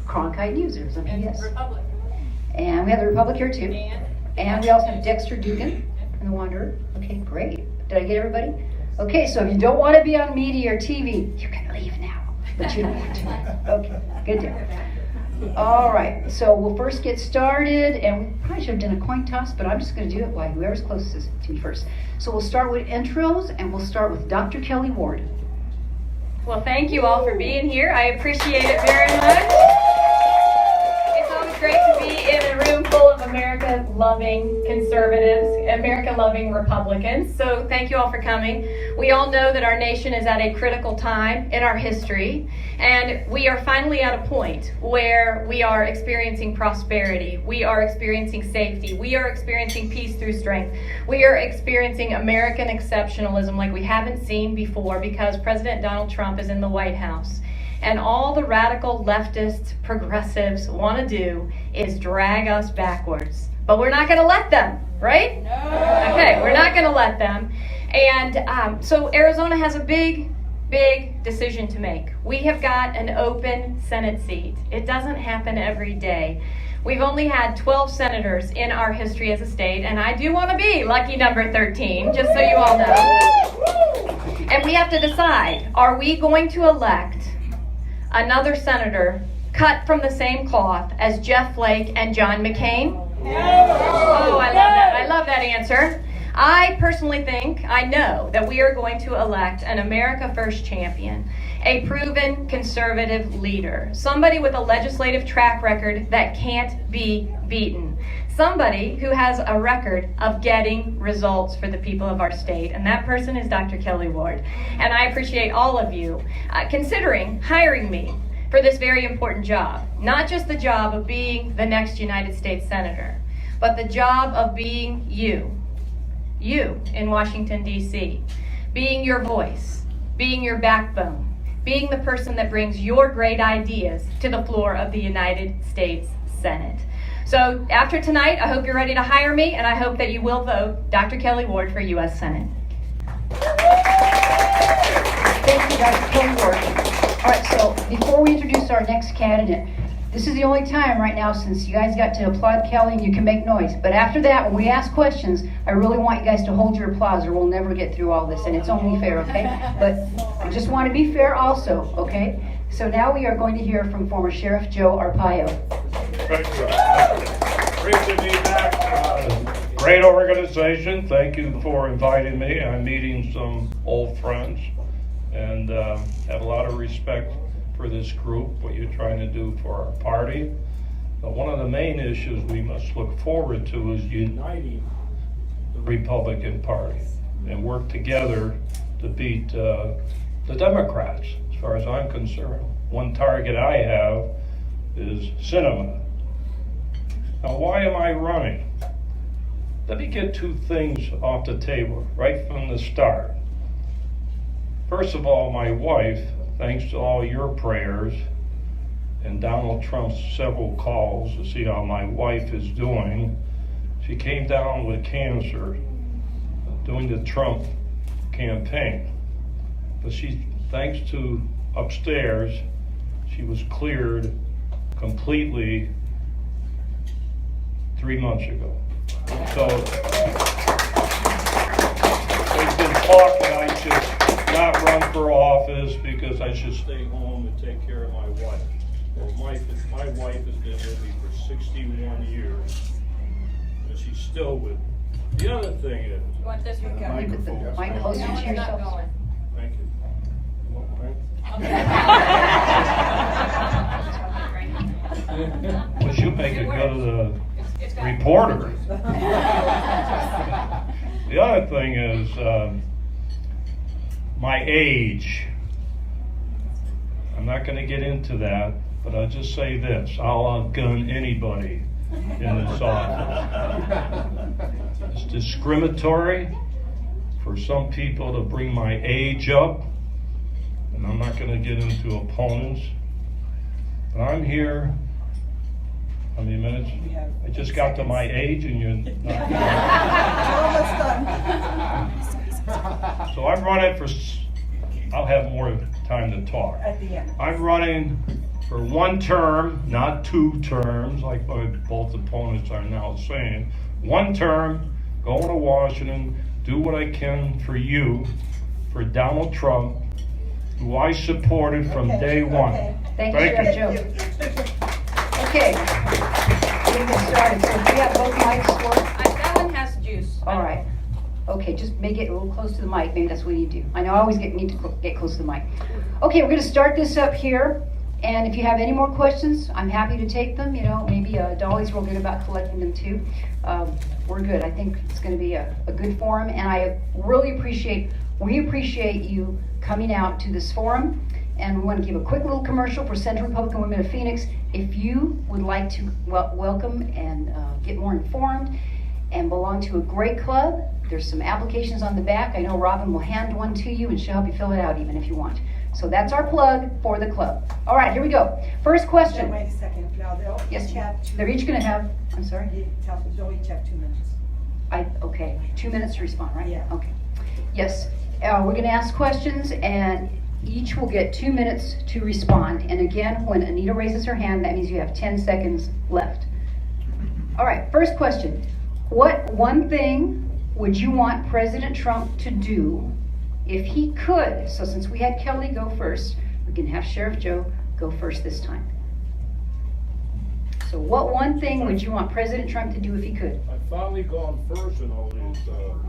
Cronkite News. There's a And yes. Republic. And we have the Republic here too. And we also have Dexter Dugan and the Wanderer. Okay, great. Did I get everybody? Okay, so if you don't want to be on media or TV, you can leave now, but you don't want to. Okay, good deal. All right, so we'll first get started, and we probably should have done a coin toss, but I'm just going to do it while whoever's closest to me first. So we'll start with intros, and we'll start with Dr. Kelli Ward. well, thank you all for being here. I appreciate it very much. It's always great to be in a room full of America-loving conservatives, America-loving Republicans. So thank you all for coming. We all know that our nation is at a critical time in our history, and we are finally at a point where we are experiencing prosperity. We are experiencing safety. We are experiencing peace through strength. We are experiencing American exceptionalism like we haven't seen before because President Donald Trump is in the White House. And all the radical leftist progressives want to do is drag us backwards. But we're not going to let them, right? No. Okay, we're not going to let them. And so Arizona has a big decision to make. We have got an open Senate seat. It doesn't happen every day. We've only had 12 senators in our history as a state, and I do want to be lucky number 13, just so you all know. And we have to decide, are we going to elect another senator cut from the same cloth as Jeff Flake and John McCain? No. Oh, I love that. I love that answer. I personally think, I know, that we are going to elect an America First champion, a proven conservative leader, somebody with a legislative track record that can't be beaten, somebody who has a record of getting results for the people of our state, and that person is Dr. Kelli Ward. And I appreciate all of you considering hiring me for this very important job, not just the job of being the next United States Senator, but the job of being you in Washington, D.C., being your voice, being your backbone, being the person that brings your great ideas to the floor of the United States Senate. So after tonight, I hope you're ready to hire me, and I hope that you will vote Dr. Kelli Ward for U.S. Senate. Thank you, Dr. Kelli Ward. All right, so before we introduce our next candidate, this is the only time right now since you guys got to applaud Kelli and you can make noise. But after that, when we ask questions, I really want you guys to hold your applause or we'll never get through all this, and it's only fair, okay? But I just want to be fair also, okay? So now we are going to hear from former Sheriff Joe Arpaio. Great to be back. Great organization. Thank you for inviting me. I'm meeting some old friends and have a lot of respect for this group, what you're trying to do for our party. But one of the main issues we must look forward to is uniting the Republican Party and work together to beat the Democrats, as far as I'm concerned. One target I have is cinema. Now, why am I running? Let me get two things off the table right from the start. First of all, my wife, thanks to all your prayers and Donald Trump's several calls to see how my wife is doing, she came down with cancer during the Trump campaign. But thanks to upstairs, she was cleared completely 3 months ago. So they've been talking I should not run for office because I should stay home and take care of my wife. Well, my wife has been with me for 61 years, and she's still with me. The other thing is, You want this one going? Mike, closer to You're not yourself. going. thank you. You want mine? Well, you make a good reporter. The other thing is my age. I'm not going to get into that, but I'll just say this. I'll outgun anybody in this office. It's discriminatory for some people to bring my age up, and I'm not going to get into opponents. But I'm here. How many minutes? I just got to my age and you're not. So I'm running for, I'll have more time to talk. At the end. I'm running for one term, not 2 terms, like both opponents are now saying. One term, going to Washington, do what I can for you, for Donald Trump, who I supported from day one. Thank you, Sheriff Joe. Okay, we can get started. So do we have both mics for? That one has juice. All right. Okay, just make it a little close to the mic. Maybe that's what you do. I know I always need to get close to the mic. Okay, we're going to start this up here. And if you have any more questions, I'm happy to take them. You know, maybe Dolly's real good about collecting them too. We're good. I think it's going to be a good forum. And I really we appreciate you coming out to this forum. And we want to give a quick little commercial for Central Republican Women of Phoenix. If you would like to welcome and get more informed and belong to a great club, there's some applications on the back. I know Robin will hand one to you and she'll help you fill it out even if you want. So that's our plug for the club. All right, here we go. First question. Wait a second. Now, they'll Yes, each have 2 they're each going to have, I'm sorry? They'll each have 2 minutes. Okay, 2 minutes to respond, right? Yeah. Okay. Yes, we're going to ask questions and each will get 2 minutes to respond. And again, when Anita raises her hand, that means you have 10 seconds left. All right, first question. What one thing would you want President Trump to do if he could? So since we had Kelli go first, we can have Sheriff Joe go first this time. So what one thing would you want President Trump to do if he could? I've finally gone first in all these,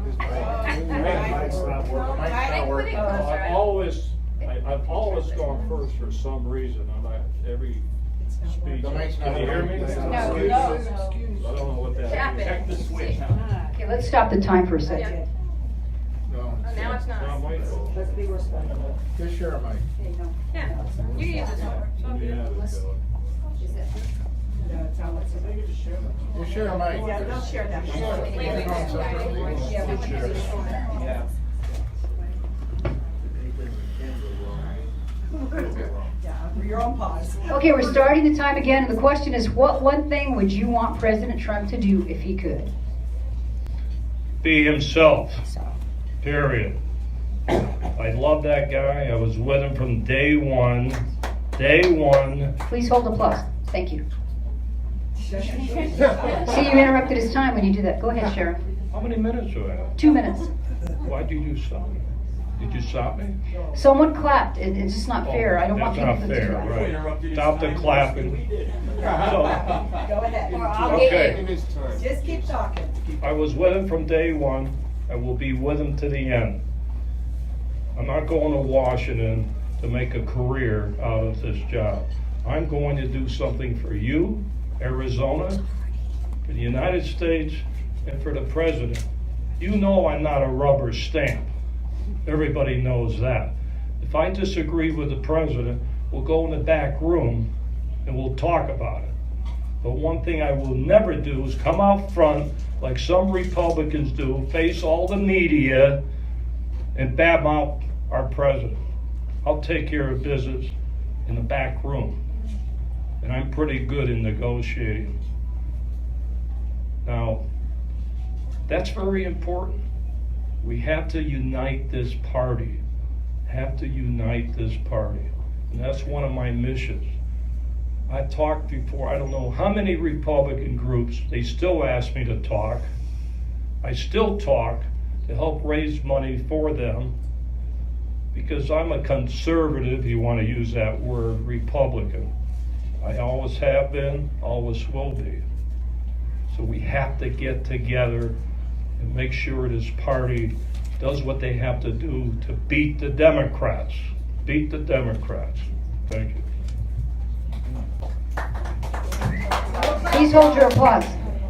mic's not working. I've always gone first for some reason. I'm at every speech. Can you hear me? No. I don't know what that Tap is. it. Check the switch. Okay, let's stop the time for a second. No. Now it's It's not not. my fault. Let's be respectful. Just share my. Yeah, you can use this one. Yeah, let's go. No, it's not what's You share my. Yeah, they'll share that. Yeah, we can. Yeah, for your own pause. Okay, we're starting the time again. The question is, what one thing would you want President Trump to do if he could? Be himself, period. I love that guy. I was with him from day one. Please hold applause. Thank you. See, you interrupted his time when you do that. Go ahead, Sheriff. How many minutes do I have? 2 minutes. Why did you stop me? Did you stop me? Someone clapped. It's just not fair. I don't want people That's to not do fair, that. right. Stop the clapping. So, Go ahead. okay, Just keep talking. I was with him from day one. I will be with him to the end. I'm not going to Washington to make a career out of this job. I'm going to do something for you, Arizona, for the United States, and for the president. You know I'm not a rubber stamp. Everybody knows that. If I disagree with the president, we'll go in the back room and we'll talk about it. But one thing I will never do is come out front like some Republicans do, face all the media, and badmouth our president. I'll take care of business in the back room. And I'm pretty good in negotiating. Now, that's very important. We have to unite this party. And that's one of my missions. I talked before, I don't know how many Republican groups, they still ask me to talk. I still talk to help raise money for them because I'm a conservative, if you want to use that word, Republican. I always have been, always will be. So we have to get together and make sure this party does what they have to do to beat the Democrats. Beat the Democrats. Thank you. Please hold your applause.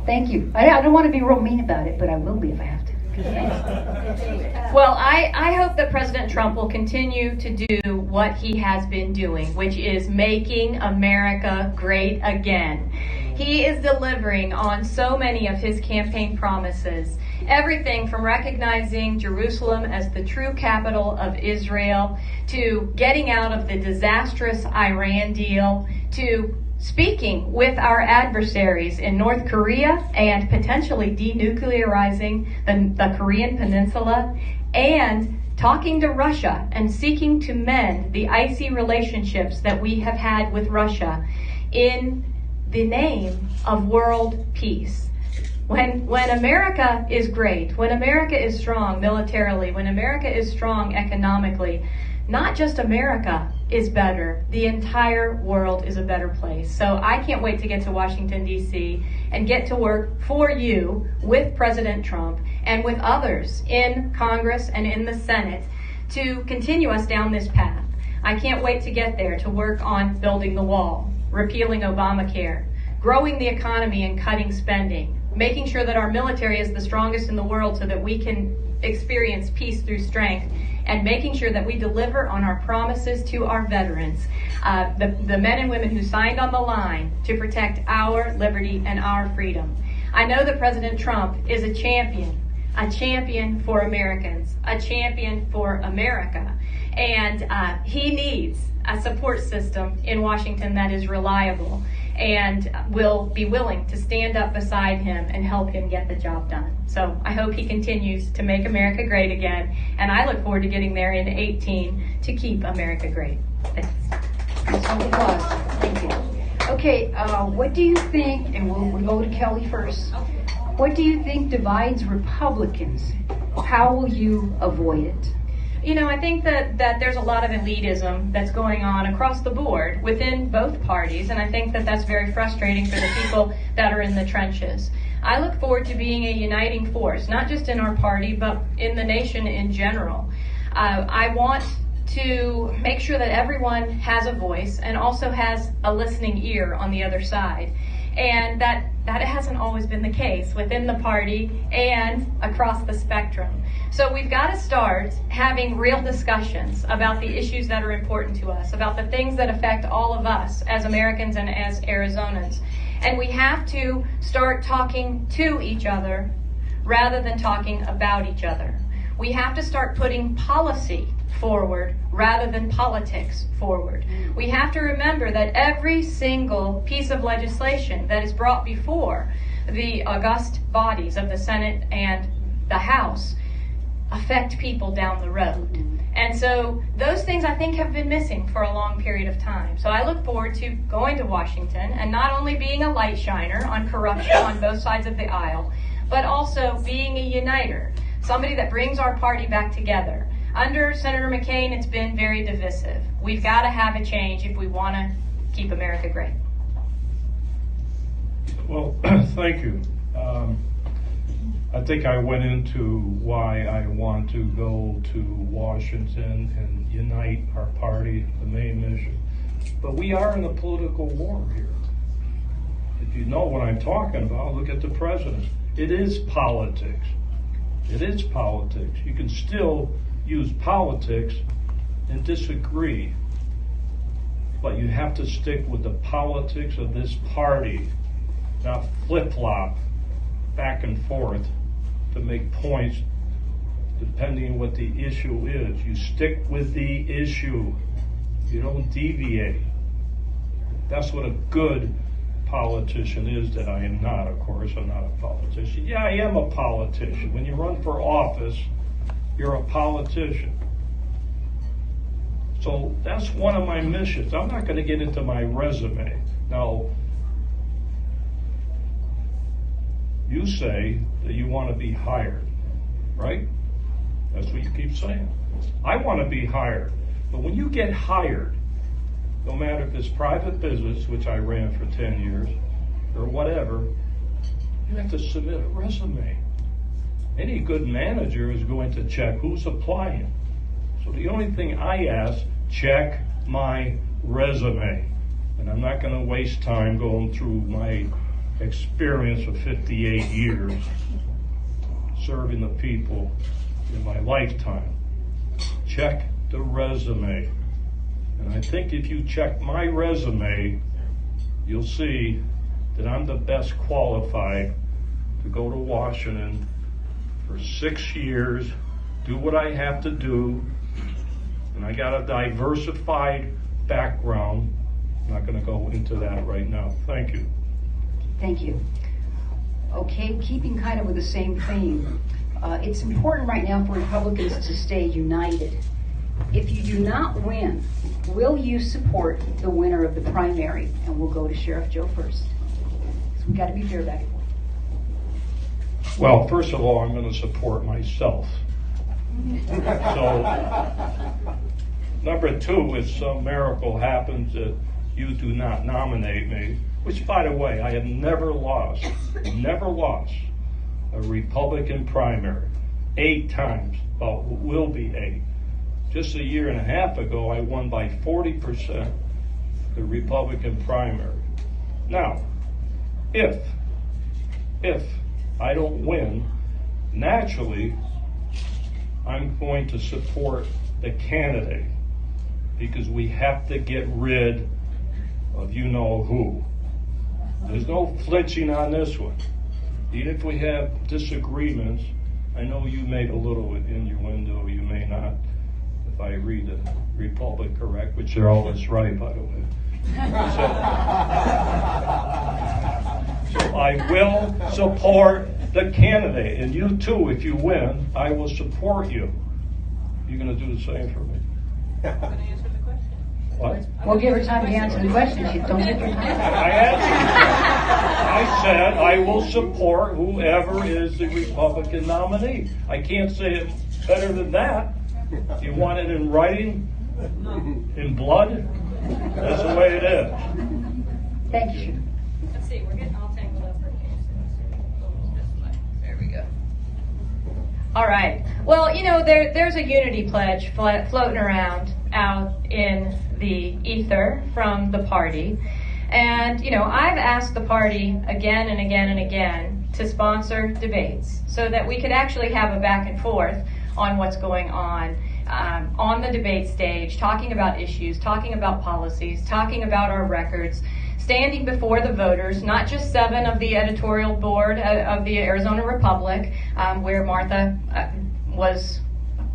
Thank you. I don't want to be real mean about it, but I will be if I have to. Well, I hope that President Trump will continue to do what he has been doing, which is making America great again. He is delivering on so many of his campaign promises. Everything from recognizing Jerusalem as the true capital of Israel, to getting out of the disastrous Iran deal, to speaking with our adversaries in North Korea and potentially denuclearizing the Korean Peninsula, and talking to Russia and seeking to mend the icy relationships that we have had with Russia in the name of world peace. When America is great, when America is strong militarily, when America is strong economically, not just America is better, the entire world is a better place. So I can't wait to get to Washington, D.C. and get to work for you with President Trump and with others in Congress and in the Senate to continue us down this path. I can't wait to get there to work on building the wall, repealing Obamacare, growing the economy and cutting spending, making sure that our military is the strongest in the world so that we can experience peace through strength, and making sure that we deliver on our promises to our veterans, the men and women who signed on the line to protect our liberty and our freedom. I know that President Trump is a champion for Americans, a champion for America, and he needs a support system in Washington that is reliable and will be willing to stand up beside him and help him get the job done. So I hope he continues to make America great again, and I look forward to getting there in 2018 to keep America great. Thanks. Thank you. Okay, what do you think, and we'll go to Kelly first, what do you think divides Republicans? How will you avoid it? You know, I think that there's a lot of elitism that's going on across the board within both parties, and I think that that's very frustrating for the people that are in the trenches. I look forward to being a uniting force, not just in our party, but in the nation in general. I want to make sure that everyone has a voice and also has a listening ear on the other side. And that hasn't always been the case within the party and across the spectrum. So we've got to start having real discussions about the issues that are important to us, about the things that affect all of us as Americans and as Arizonans. And we have to start talking to each other rather than talking about each other. We have to start putting policy forward rather than politics forward. We have to remember that every single piece of legislation that is brought before the august bodies of the Senate and the House affect people down the road. And so those things I think have been missing for a long period of time. So I look forward to going to Washington and not only being a light shiner on corruption on both sides of the aisle, but also being a uniter, somebody that brings our party back together. Under Senator McCain, it's been very divisive. We've got to have a change if we want to keep America great. Well, thank you. I think I went into why I want to go to Washington and unite our party, the main mission. But we are in a political war here. If you know what I'm talking about, look at the president. It is politics. It is politics. You can still use politics and disagree, but you have to stick with the politics of this party, not flip-flop back and forth to make points depending on what the issue is. You stick with the issue. You don't deviate. That's what a good politician is, that I am not, of course. I'm not a politician. Yeah, I am a politician. When you run for office, you're a politician. So that's one of my missions. I'm not going to get into my resume. Now, you say that you want to be hired, right? That's what you keep saying. I want to be hired. But when you get hired, no matter if it's private business, which I ran for 10 years, or whatever, you have to submit a resume. Any good manager is going to check who's applying. So the only thing I ask, check my resume. And I'm not going to waste time going through my experience of 58 years serving the people in my lifetime. Check the resume. And I think if you check my resume, you'll see that I'm the best qualified to go to Washington for 6 years, do what I have to do, and I got a diversified background. I'm not going to go into that right now. Thank you. Thank you. Okay, keeping kind of with the same theme. It's important right now for Republicans to stay united. If you do not win, will you support the winner of the primary? And we'll go to Sheriff Joe first. So we've got to be fair back and forth. Well, first of all, I'm going to support myself. So, number two, if some miracle happens that you do not nominate me, which, by the way, I have never lost a Republican primary 8 times. Well, will be 8. Just a year and a half ago, I won by 40% the Republican primary. Now, if I don't win, naturally, I'm going to support the candidate because we have to get rid of you-know-who. There's no flinching on this one. Even if we have disagreements, I know you made a little innuendo, you may not, if I read the Republic correct, which they're always right, by the way. So I will support the candidate, and you too, if you win, I will support you. You're going to do the same for me. What? We'll give her time to answer the question. Don't take your time. I answered. I said I will support whoever is the Republican nominee. I can't say it better than that. You want it in writing, in blood? That's the way it is. Thank you. Let's see, we're getting all tangled up. There we go. All right. Well, you know, there's a unity pledge floating around out in the ether from the party. And, you know, I've asked the party again and again and again to sponsor debates so that we could actually have a back and forth on what's going on the debate stage, talking about issues, talking about policies, talking about our records, standing before the voters, not just 7 of the editorial board of the Arizona Republic, where Martha was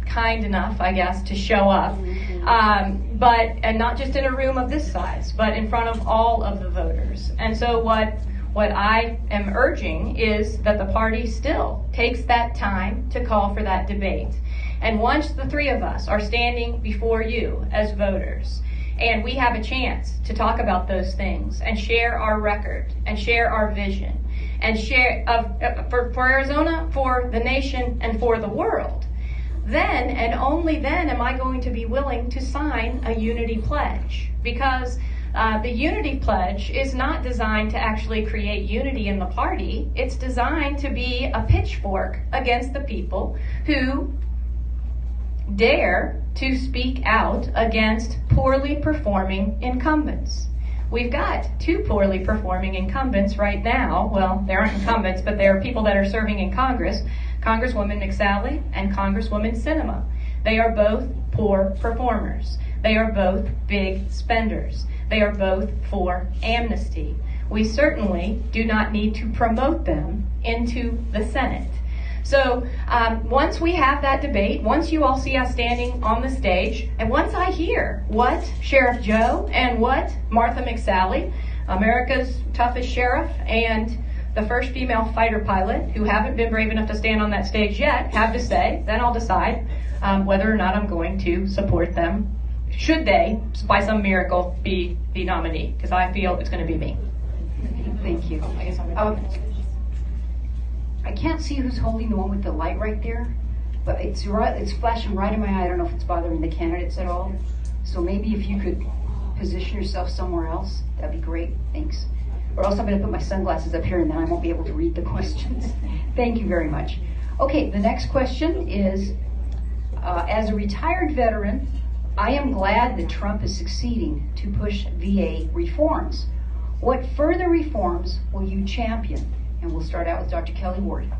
kind enough, I guess, to show up, and not just in a room of this size, but in front of all of the voters. And so what I am urging is that the party still takes that time to call for that debate. And once the 3 of us are standing before you as voters, and we have a chance to talk about those things and share our record and share our vision and share for Arizona, for the nation, and for the world, then and only then am I going to be willing to sign a unity pledge. Because the unity pledge is not designed to actually create unity in the party. It's designed to be a pitchfork against the people who dare to speak out against poorly performing incumbents. We've got 2 poorly performing incumbents right now. Well, they aren't incumbents, but they're people that are serving in Congress, Congresswoman McSally and Congresswoman Sinema. They are both poor performers. They are both big spenders. They are both for amnesty. We certainly do not need to promote them into the Senate. So once we have that debate, once you all see us standing on the stage, and once I hear what Sheriff Joe and what Martha McSally, America's toughest sheriff, and the first female fighter pilot, who haven't been brave enough to stand on that stage yet, have to say, then I'll decide whether or not I'm going to support them, should they, by some miracle, be the nominee, because I feel it's going to be me. Thank you. I guess I can't see who's holding the one with the light right there, but it's flashing right in my eye. I don't know if it's bothering the candidates at all. So maybe if you could position yourself somewhere else, that'd be great. Thanks. Or else I'm going to put my sunglasses up here and then I won't be able to read the questions. Thank you very much. Okay, the next question is, as a retired veteran, I am glad that Trump is succeeding to push VA reforms. What further reforms will you champion? And we'll start out with Dr. Kelli Ward.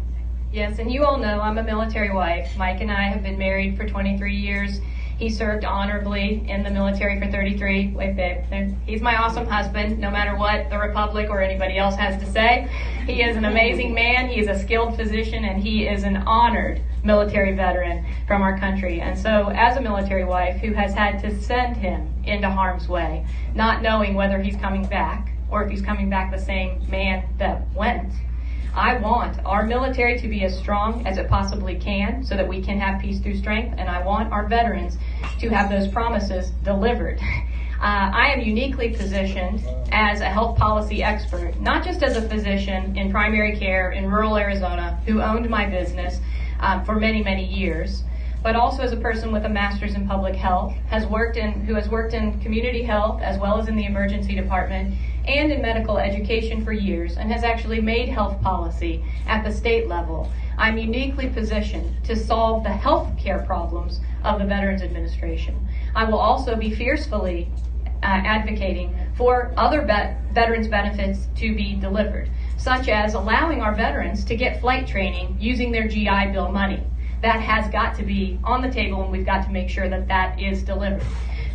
Yes, and you all know I'm a military wife. Mike and I have been married for 23 years. He served honorably in the military for 33. Wait, babe. He's my awesome husband, no matter what the Republic or anybody else has to say. He is an amazing man. He is a skilled physician, and he is an honored military veteran from our country. And so, as a military wife who has had to send him into harm's way, not knowing whether he's coming back or if he's coming back the same man that went, I want our military to be as strong as it possibly can so that we can have peace through strength, and I want our veterans to have those promises delivered. I am uniquely positioned as a health policy expert, not just as a physician in primary care in rural Arizona who owned my business for many, many years, but also as a person with a master's in public health, who has worked in community health as well as in the emergency department and in medical education for years, and has actually made health policy at the state level. I'm uniquely positioned to solve the health care problems of the Veterans Administration. I will also be fiercely advocating for other veterans benefits to be delivered, such as allowing our veterans to get flight training using their GI Bill money. That has got to be on the table, and we've got to make sure that that is delivered.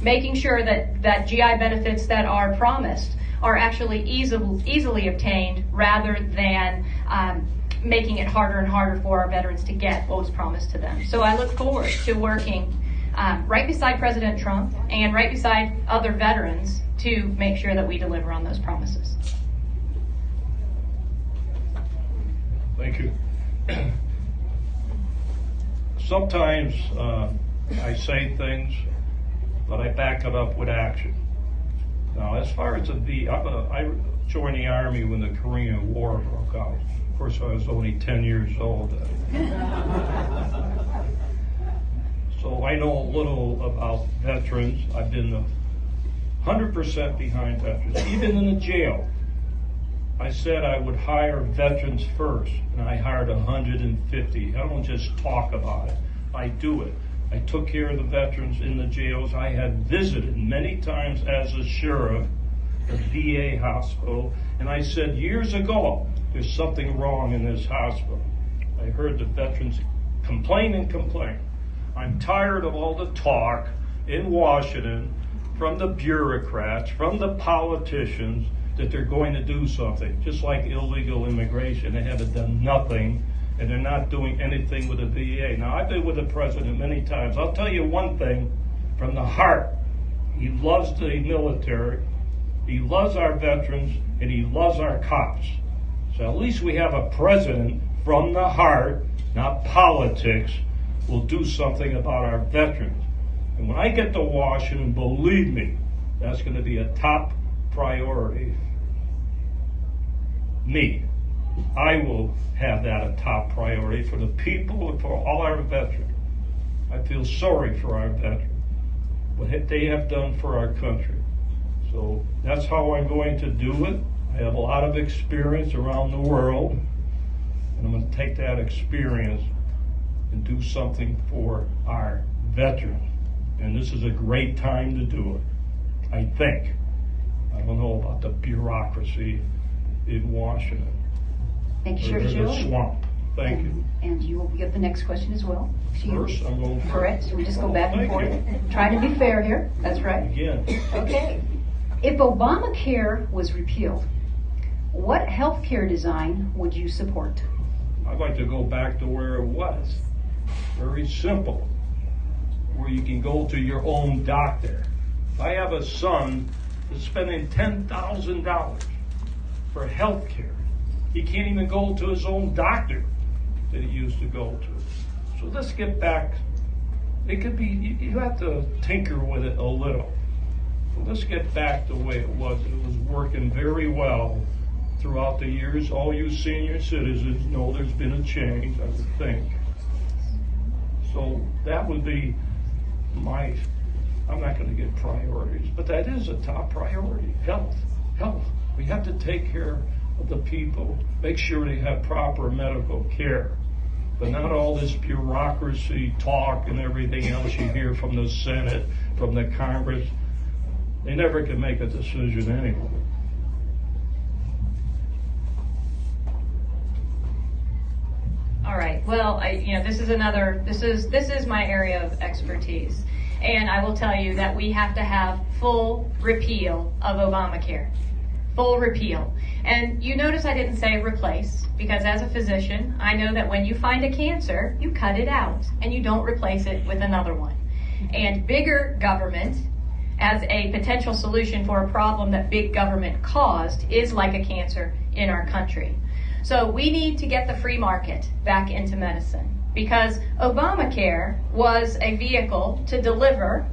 Making sure that GI benefits that are promised are actually easily obtained, rather than making it harder and harder for our veterans to get what was promised to them. So I look forward to working right beside President Trump and right beside other veterans to make sure that we deliver on those promises. Thank you. Sometimes I say things, but I back it up with action. Now, as far as I joined the Army when the Korean War broke out. Of course, I was only 10 years old. So I know a little about veterans. I've been 100% behind veterans. Even in the jail, I said I would hire veterans first, and I hired 150. I don't just talk about it, I do it. I took care of the veterans in the jails. I had visited many times as a sheriff the VA hospital, and I said years ago, there's something wrong in this hospital. I heard the veterans complain and complain. I'm tired of all the talk in Washington from the bureaucrats, from the politicians, that they're going to do something. Just like illegal immigration, they haven't done nothing, and they're not doing anything with the VA. Now, I've been with the president many times. I'll tell you one thing from the heart. He loves the military, he loves our veterans, and he loves our cops. So at least we have a president from the heart, not politics, will do something about our veterans. And when I get to Washington, believe me, that's going to be a top priority. Me, I will have that a top priority for the people and for all our veterans. I feel sorry for our veterans, what they have done for our country. So that's how I'm going to do it. I have a lot of experience around the world, and I'm going to take that experience and do something for our veterans. And this is a great time to do it, I think. I don't know about the bureaucracy in Washington. Thank you, Sheriff There's Joe. a swamp. Thank you. And you will get the next question as well. To you. First, I'm going first. Correct. So we just go back and Thank forth. you. Trying to be fair here. That's right. Again. Okay. If Obamacare was repealed, what health care design would you support? I'd like to go back to where it was. Very simple. Where you can go to your own doctor. If I have a son that's spending $10,000 for health care, he can't even go to his own doctor that he used to go to. So let's get back. It could be, you have to tinker with it a little. So let's get back the way it was. It was working very well throughout the years. All you senior citizens know there's been a change, I would think. So that would be I'm not going to get priorities, but that is a top priority. Health. We have to take care of the people, make sure they have proper medical care. But not all this bureaucracy talk and everything else you hear from the Senate, from the Congress. They never can make a decision anyway. All right. Well, this is my area of expertise, and I will tell you that we have to have full repeal of Obamacare. Full repeal. And you notice I didn't say replace, because as a physician, I know that when you find a cancer, you cut it out and you don't replace it with another one. And bigger government as a potential solution for a problem that big government caused is like a cancer in our country. So we need to get the free market back into medicine, because Obamacare was a vehicle to deliver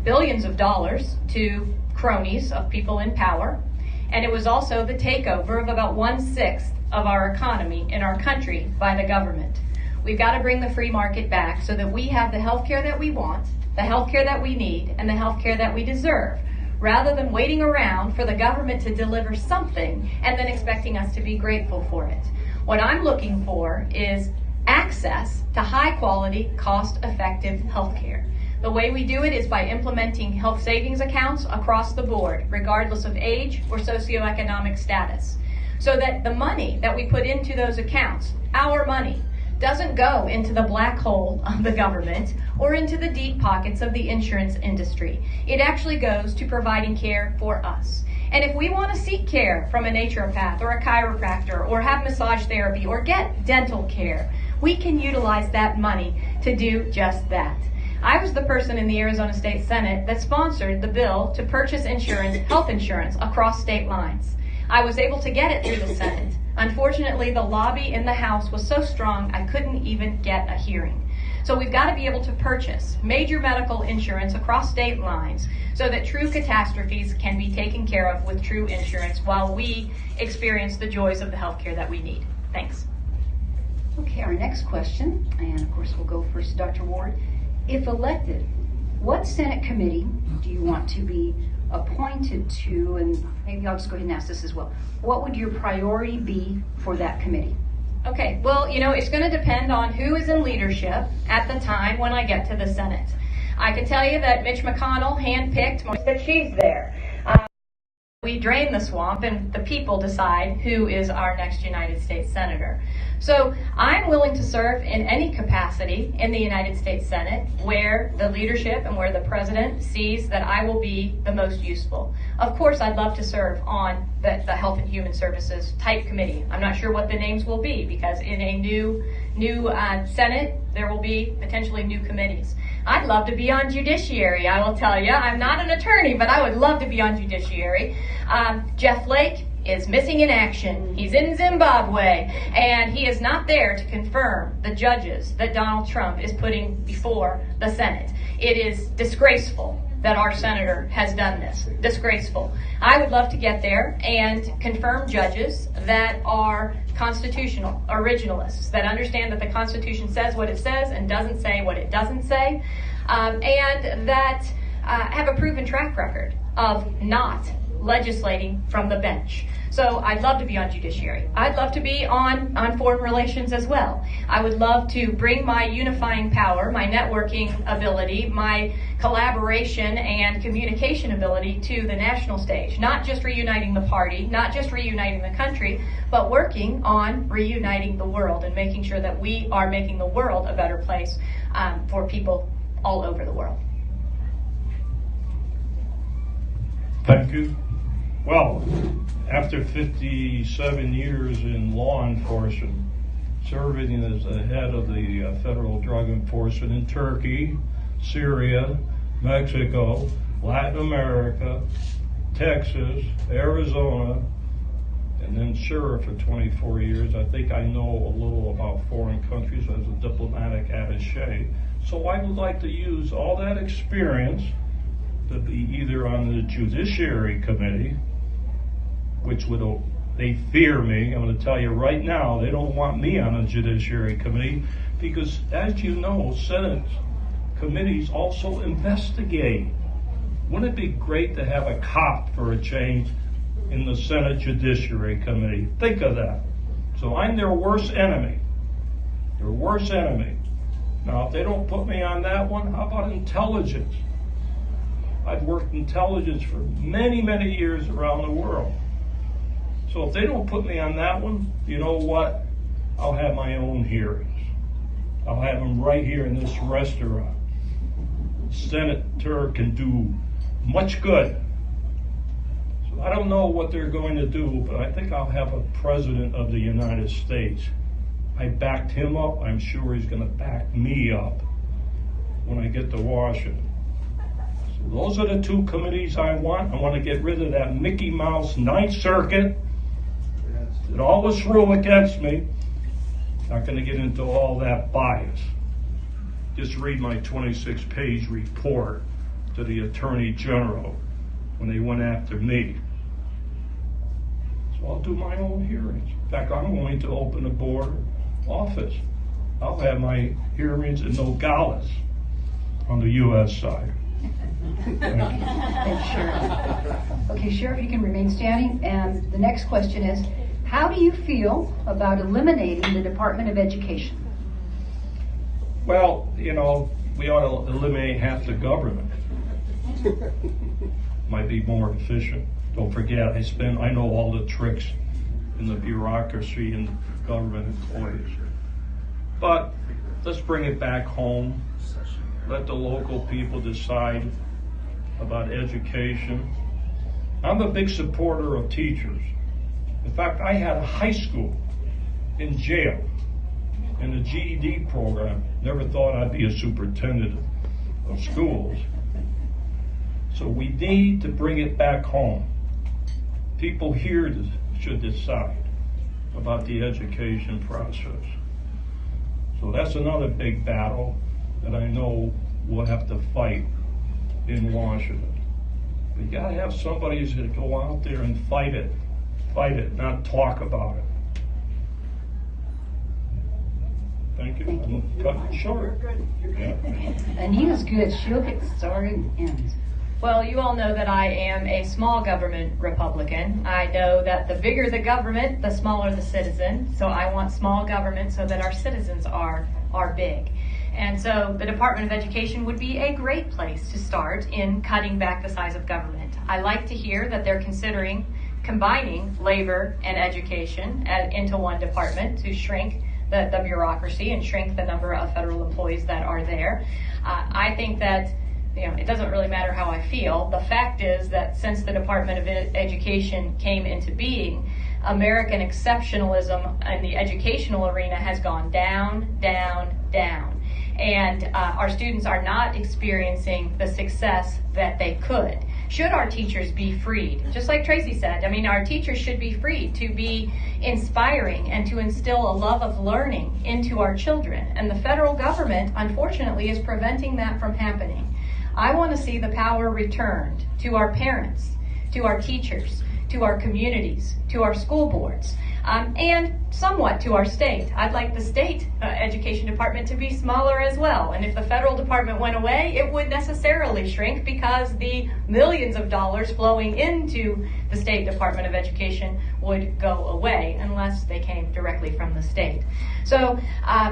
billions of dollars to cronies of people in power, and it was also the takeover of about 1/6 of our economy in our country by the government. We've got to bring the free market back so that we have the health care that we want, the health care that we need, and the health care that we deserve, rather than waiting around for the government to deliver something and then expecting us to be grateful for it. What I'm looking for is access to high quality, cost-effective health care. The way we do it is by implementing health savings accounts across the board, regardless of age or socioeconomic status, so that the money that we put into those accounts, our money, doesn't go into the black hole of the government or into the deep pockets of the insurance industry. It actually goes to providing care for us. And if we want to seek care from a naturopath or a chiropractor or have massage therapy or get dental care, we can utilize that money to do just that. I was the person in the Arizona State Senate that sponsored the bill to purchase insurance, health insurance, across state lines. I was able to get it through the Senate. Unfortunately, the lobby in the House was so strong I couldn't even get a hearing. So we've got to be able to purchase major medical insurance across state lines so that true catastrophes can be taken care of with true insurance while we experience the joys of the healthcare that we need. Thanks. Okay, our next question, and of course we'll go first to Dr. Ward. If elected, what Senate committee do you want to be appointed to? And maybe I'll just go ahead and ask this as well. What would your priority be for that committee? Okay, well, it's going to depend on who is in leadership at the time when I get to the Senate. I can tell you that Mitch McConnell handpicked that she's there. We drain the swamp and the people decide who is our next United States Senator. So I'm willing to serve in any capacity in the United States Senate where the leadership and where the president sees that I will be the most useful. Of course, I'd love to serve on the Health and Human Services type committee. I'm not sure what the names will be because in a new Senate, there will be potentially new committees. I'd love to be on Judiciary, I will tell you. I'm not an attorney, but I would love to be on Judiciary. Jeff Flake is missing in action. He's in Zimbabwe, and he is not there to confirm the judges that Donald Trump is putting before the Senate. It is disgraceful that our senator has done this. Disgraceful. I would love to get there and confirm judges that are constitutional, originalists, that understand that the Constitution says what it says and doesn't say what it doesn't say, and that have a proven track record of not legislating from the bench. So I'd love to be on Judiciary. I'd love to be on Foreign Relations as well. I would love to bring my unifying power, my networking ability, my collaboration and communication ability to the national stage. Not just reuniting the party, not just reuniting the country, but working on reuniting the world and making sure that we are making the world a better place for people all over the world. Thank you. Well, after 57 years in law enforcement, serving as the head of the federal drug enforcement in Turkey, Syria, Mexico, Latin America, Texas, Arizona, and then sheriff for 24 years, I think I know a little about foreign countries as a diplomatic attaché. So I would like to use all that experience to be either on the Judiciary Committee, which they fear me. I'm going to tell you right now, they don't want me on the Judiciary Committee because, as you know, Senate committees also investigate. Wouldn't it be great to have a cop for a change in the Senate Judiciary Committee? Think of that. So I'm their worst enemy. Their worst enemy. Now, if they don't put me on that one, how about intelligence? I've worked intelligence for many, many years around the world. So if they don't put me on that one, you know what? I'll have my own hearings. I'll have them right here in this restaurant. Senator can do much good. So I don't know what they're going to do, but I think I'll have a president of the United States. I backed him up. I'm sure he's going to back me up when I get to Washington. So those are the two committees I want. I want to get rid of that Mickey Mouse Ninth Circuit. It always rule against me. Not going to get into all that bias. Just read my 26-page report to the Attorney General when they went after me. So I'll do my own hearings. In fact, I'm going to open a board office. I'll have my hearings in Nogales on the U.S. side. Thanks, Sheriff. Okay, Sheriff, you can remain standing. And the next question is, how do you feel about eliminating the Department of Education? Well, you know, we ought to eliminate half the government. Might be more efficient. Don't forget, I know all the tricks in the bureaucracy and government employees. But let's bring it back home. Let the local people decide about education. I'm a big supporter of teachers. In fact, I had a high school in jail in the GED program. Never thought I'd be a superintendent of schools. So we need to bring it back home. People here should decide about the education process. So that's another big battle that I know we'll have to fight in Washington. We gotta have somebody who's gonna go out there and fight it, not talk about it. Thank you. I'm cutting short. Yeah. Anita's good. She'll get started and ends. Well, you all know that I am a small government Republican. I know that the bigger the government, the smaller the citizen. So I want small government so that our citizens are big. And so the Department of Education would be a great place to start in cutting back the size of government. I like to hear that they're considering combining labor and education into one department to shrink the bureaucracy and shrink the number of federal employees that are there. I think that it doesn't really matter how I feel. The fact is that since the Department of Education came into being, American exceptionalism in the educational arena has gone down, down, down. And our students are not experiencing the success that they could. Should our teachers be freed? Just like Tracy said, our teachers should be free to be inspiring and to instill a love of learning into our children. And the federal government, unfortunately, is preventing that from happening. I want to see the power returned to our parents, to our teachers, to our communities, to our school boards, and somewhat to our state. I'd like the state education department to be smaller as well. And if the federal department went away, it would necessarily shrink because the millions of dollars flowing into the state Department of Education would go away unless they came directly from the state. So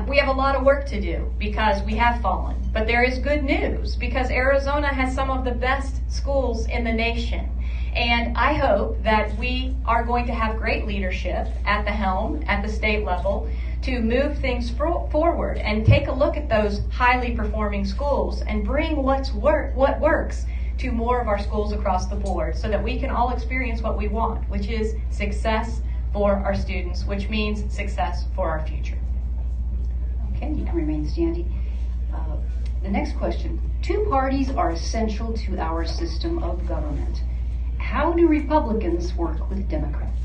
we have a lot of work to do because we have fallen. But there is good news because Arizona has some of the best schools in the nation. And I hope that we are going to have great leadership at the helm, at the state level, to move things forward and take a look at those highly performing schools and bring what works to more of our schools across the board so that we can all experience what we want, which is success for our students, which means success for our future. Okay, you can remain standing. The next question. Two parties are essential to our system of government. How do Republicans work with Democrats?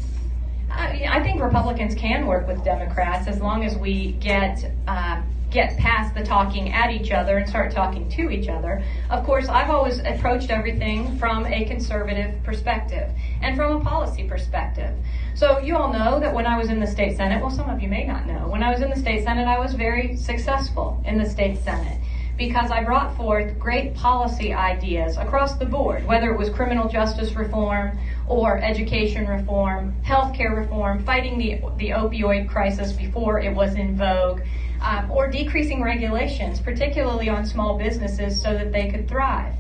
I think Republicans can work with Democrats as long as we get past the talking at each other and start talking to each other. Of course, I've always approached everything from a conservative perspective and from a policy perspective. So you all know that when I was in the state Senate, well, some of you may not know, when I was in the state Senate, I was very successful in the state Senate, because I brought forth great policy ideas across the board, whether it was criminal justice reform or education reform, healthcare reform, fighting the opioid crisis before it was in vogue, or decreasing regulations, particularly on small businesses so that they could thrive.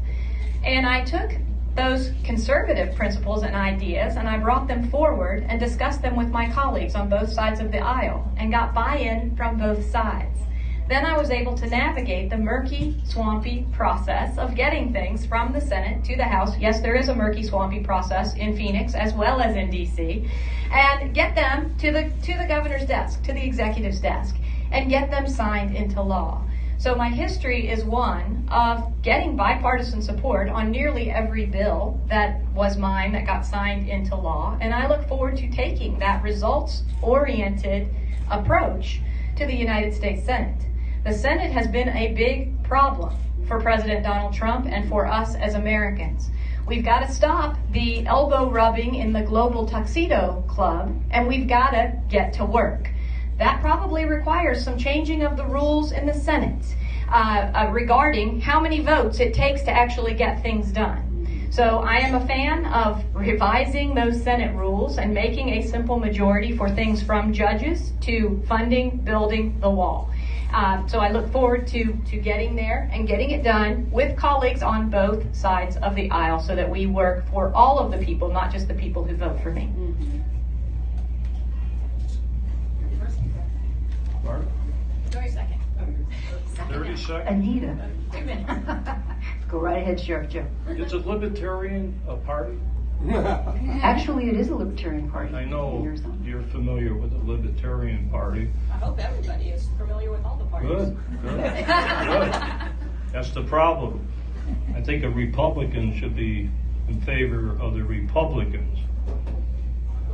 And I took those conservative principles and ideas and I brought them forward and discussed them with my colleagues on both sides of the aisle and got buy-in from both sides. Then I was able to navigate the murky, swampy process of getting things from the Senate to the House. Yes, there is a murky, swampy process in Phoenix as well as in D.C. And get them to the governor's desk, to the executive's desk, and get them signed into law. So my history is one of getting bipartisan support on nearly every bill that was mine that got signed into law. And I look forward to taking that results-oriented approach to the United States Senate. The Senate has been a big problem for President Donald Trump and for us as Americans. We've got to stop the elbow rubbing in the global tuxedo club, and we've got to get to work. That probably requires some changing of the rules in the Senate regarding how many votes it takes to actually get things done. So I am a fan of revising those Senate rules and making a simple majority for things from judges to funding, building the wall. So I look forward to getting there and getting it done with colleagues on both sides of the aisle so that we work for all of the people, not just the people who vote for me. Mark? 30 seconds. 30 seconds? Anita. 2 minutes. Go right ahead, Sheriff Joe. Is a Libertarian a party? Actually, it is a Libertarian Party. I know in Arizona. you're familiar with the Libertarian Party. I hope everybody is familiar with all the parties. Good, good. That's the problem. I think a Republican should be in favor of the Republicans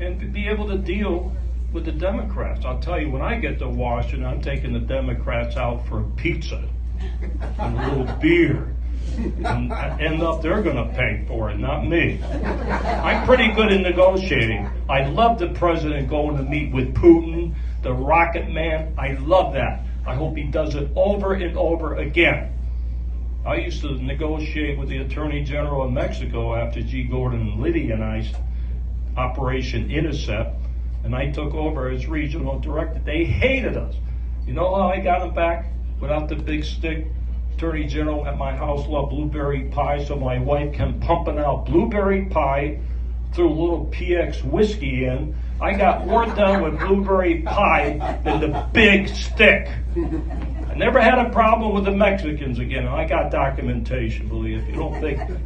and be able to deal with the Democrats. I'll tell you, when I get to Washington, I'm taking the Democrats out for pizza and a little beer. And end up they're going to pay for it, not me. I'm pretty good in negotiating. I love the president going to meet with Putin, the rocket man. I love that. I hope he does it over and over again. I used to negotiate with the Attorney General of Mexico after G. Gordon Liddy and I Operation Intercept, and I took over as regional director. They hated us. You know how I got them back without the big stick? Attorney General at my house loved blueberry pie, so my wife kept pumping out blueberry pie, threw a little PX whiskey in. I got more done with blueberry pie than the big stick. I never had a problem with the Mexicans again, and I got documentation, believe me.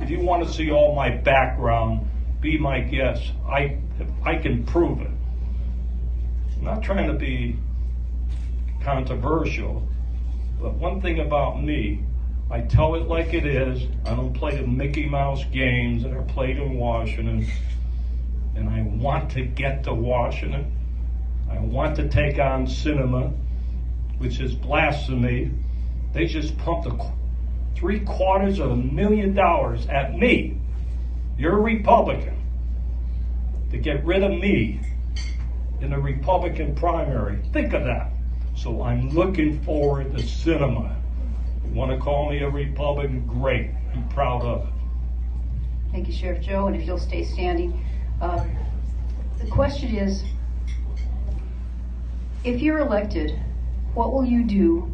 If you want to see all my background, be my guest. I can prove it. I'm not trying to be controversial, but one thing about me, I tell it like it is. I don't play the Mickey Mouse games that are played in Washington. And I want to get to Washington. I want to take on cinema, which is blasphemy. They just pumped $750,000 at me. You're a Republican. To get rid of me in the Republican primary. Think of that. So I'm looking forward to cinema. You want to call me a Republican? Great. I'm proud of it. Thank you, Sheriff Joe, and if you'll stay standing. The question is, if you're elected, what will you do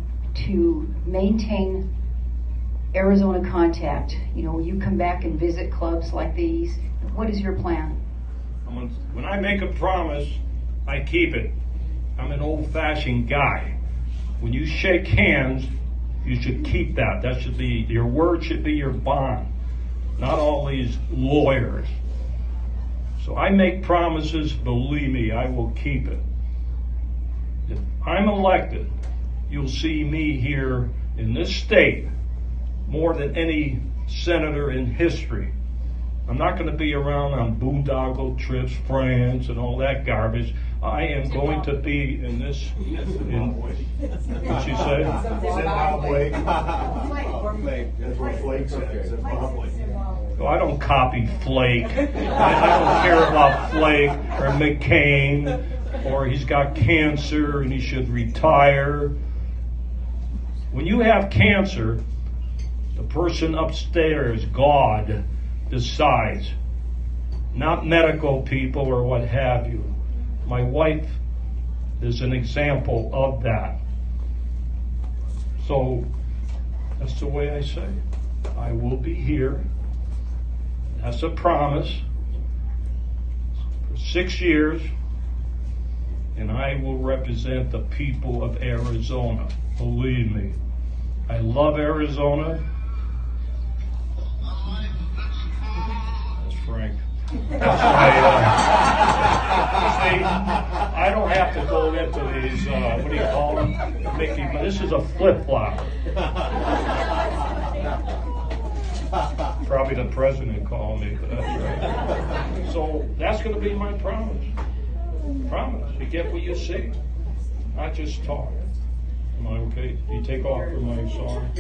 to maintain Arizona contact? You know, will you come back and visit clubs like these? What is your plan? When I make a promise, I keep it. I'm an old-fashioned guy. When you shake hands, you should keep that. That should be, your word should be your bond, not all these lawyers. So I make promises, believe me, I will keep it. If I'm elected, you'll see me here in this state more than any senator in history. I'm not going to be around on boondoggle trips, France, and all that garbage. I am going to be in this. What'd she say? Zimbabwe. That's what Flake said. Zimbabwe. Oh, I don't copy Flake. I don't care about Flake or McCain, or he's got cancer and he should retire. When you have cancer, the person upstairs, God, decides, not medical people or what have you. My wife is an example of that. So that's the way I say. I will be here. That's a promise for 6 years, and I will represent the people of Arizona. Believe me. I love Arizona. That's Frank. That's my, I don't have to go into these, what do you call them, Mickey, but this is a flip-flop. Probably the president called me, but that's right. So that's going to be my promise. Promise. You get what you see, not just talk. Am I okay? Do you take off for my song?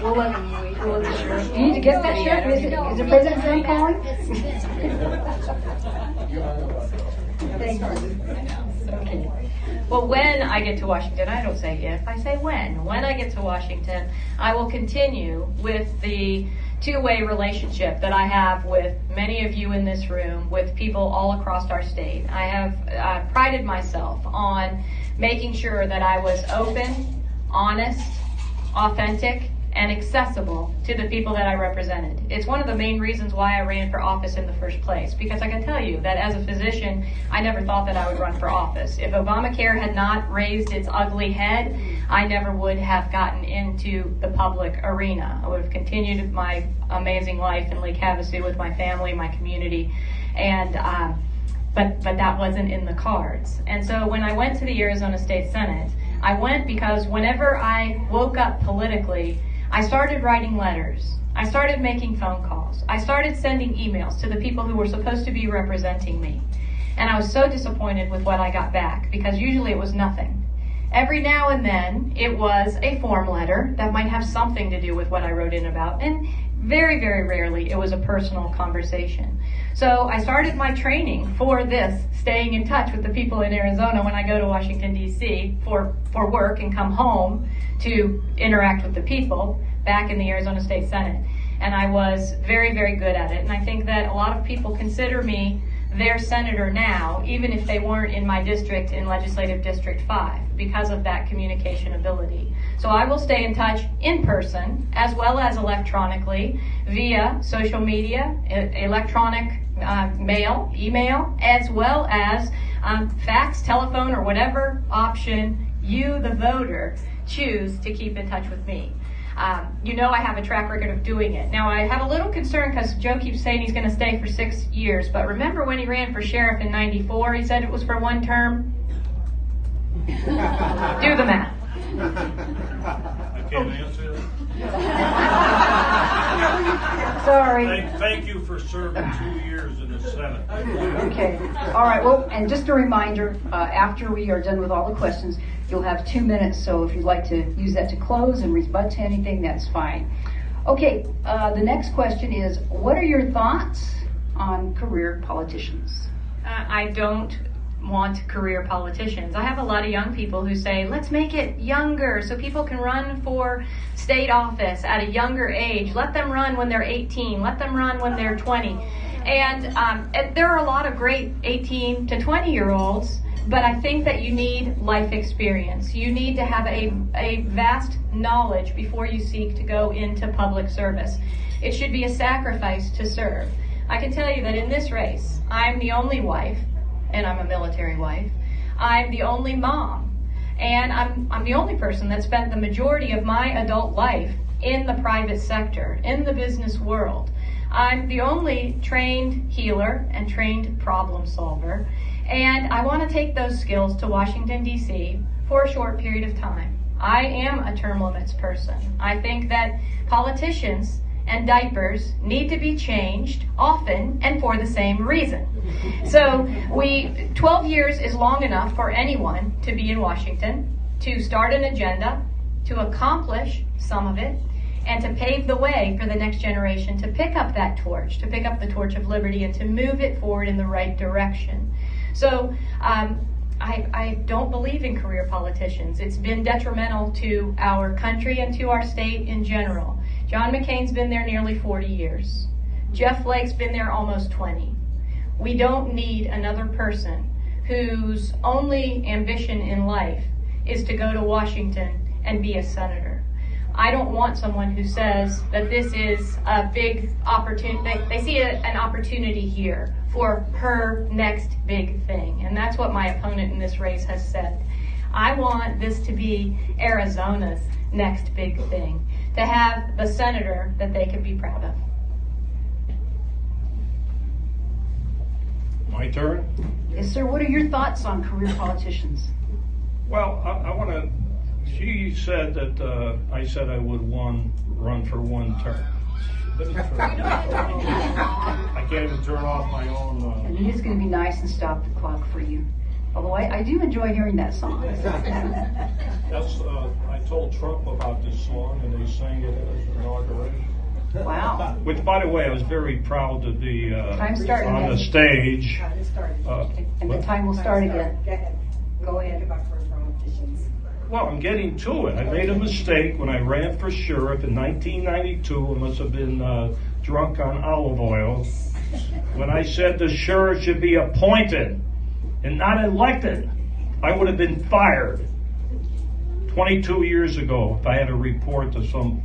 We'll let him wait. You need to get that shirt. Is the President Trump calling? Thank you. Okay. Well, when I get to Washington, I don't say if, I say when. When I get to Washington, I will continue with the two-way relationship that I have with many of you in this room, with people all across our state. I have prided myself on making sure that I was open, honest, authentic, and accessible to the people that I represented. It's one of the main reasons why I ran for office in the first place, because I can tell you that as a physician, I never thought that I would run for office. If Obamacare had not raised its ugly head, I never would have gotten into the public arena. I would have continued my amazing life in Lake Havasu with my family, my community, and but that wasn't in the cards. And so when I went to the Arizona State Senate, I went because whenever I woke up politically, I started writing letters. I started making phone calls. I started sending emails to the people who were supposed to be representing me. And I was so disappointed with what I got back, because usually it was nothing. Every now and then it was a form letter that might have something to do with what I wrote in about, and very, very rarely it was a personal conversation. So I started my training for this, staying in touch with the people in Arizona when I go to Washington, D.C. for work and come home to interact with the people back in the Arizona State Senate. And I was very, very good at it. And I think that a lot of people consider me their senator now, even if they weren't in my district in Legislative District 5, because of that communication ability. So I will stay in touch in person as well as electronically via social media, electronic mail, email, as well as fax, telephone, or whatever option you, the voter, choose to keep in touch with me. You know I have a track record of doing it. Now, I have a little concern because Joe keeps saying he's going to stay for 6 years, but remember when he ran for sheriff in '94, he said it was for one term? Do the math. I can't answer that. Sorry. Thank you for serving 2 years in the Senate. Okay. All right. Well, and just a reminder, after we are done with all the questions, you'll have 2 minutes. So if you'd like to use that to close and rebut to anything, that's fine. Okay. The next question is, what are your thoughts on career politicians? I don't want career politicians. I have a lot of young people who say, let's make it younger so people can run for state office at a younger age. Let them run when they're 18. Let them run when they're 20. And there are a lot of great 18 to 20-year-olds, but I think that you need life experience. You need to have a vast knowledge before you seek to go into public service. It should be a sacrifice to serve. I can tell you that in this race, I'm the only wife, and I'm a military wife. I'm the only mom, and I'm the only person that spent the majority of my adult life in the private sector, in the business world. I'm the only trained healer and trained problem solver, and I want to take those skills to Washington, D.C. for a short period of time. I am a term limits person. I think that politicians and diapers need to be changed often and for the same reason. So 12 years is long enough for anyone to be in Washington, to start an agenda, to accomplish some of it, and to pave the way for the next generation to pick up that torch, to pick up the torch of liberty and to move it forward in the right direction. So I don't believe in career politicians. It's been detrimental to our country and to our state in general. John McCain's been there nearly 40 years. Jeff Flake's been there almost 20. We don't need another person whose only ambition in life is to go to Washington and be a senator. I don't want someone who says that this is a big opportunity. They see an opportunity here for her next big thing. And that's what my opponent in this race has said. I want this to be Arizona's next big thing, to have the senator that they can be proud of. My turn? Yes, sir. What are your thoughts on career politicians? Well, I want to. She said that I said I would run for one term. I can't even turn off my own. And it is going to be nice and stop the clock for you. Although I do enjoy hearing that song. That's I told Trump about this song, and they sang it at his inauguration. Wow. Which, by the way, I was very proud to be Time's starting on the again. stage. And the time will start again. Go ahead. Well, I'm getting to it. I made a mistake when I ran for sheriff in 1992. I must have been drunk on olive oil. When I said the sheriff should be appointed and not elected, I would have been fired 22 years ago if I had to report to some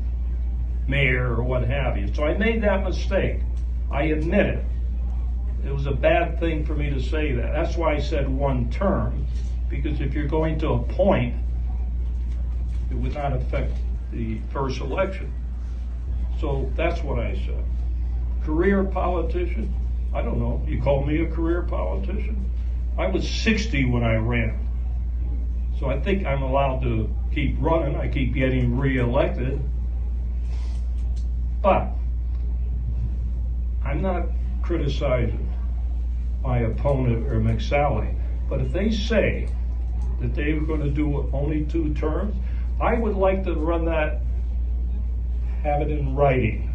mayor or what have you. So I made that mistake. I admit it. It was a bad thing for me to say that. That's why I said one term, because if you're going to appoint, it would not affect the first election. So that's what I said. Career politician? I don't know. You call me a career politician? I was 60 when I ran. So I think I'm allowed to keep running. I keep getting reelected. But I'm not criticizing my opponent or McSally. But if they say that they were going to do only 2 terms, I would like to run that, have it in writing.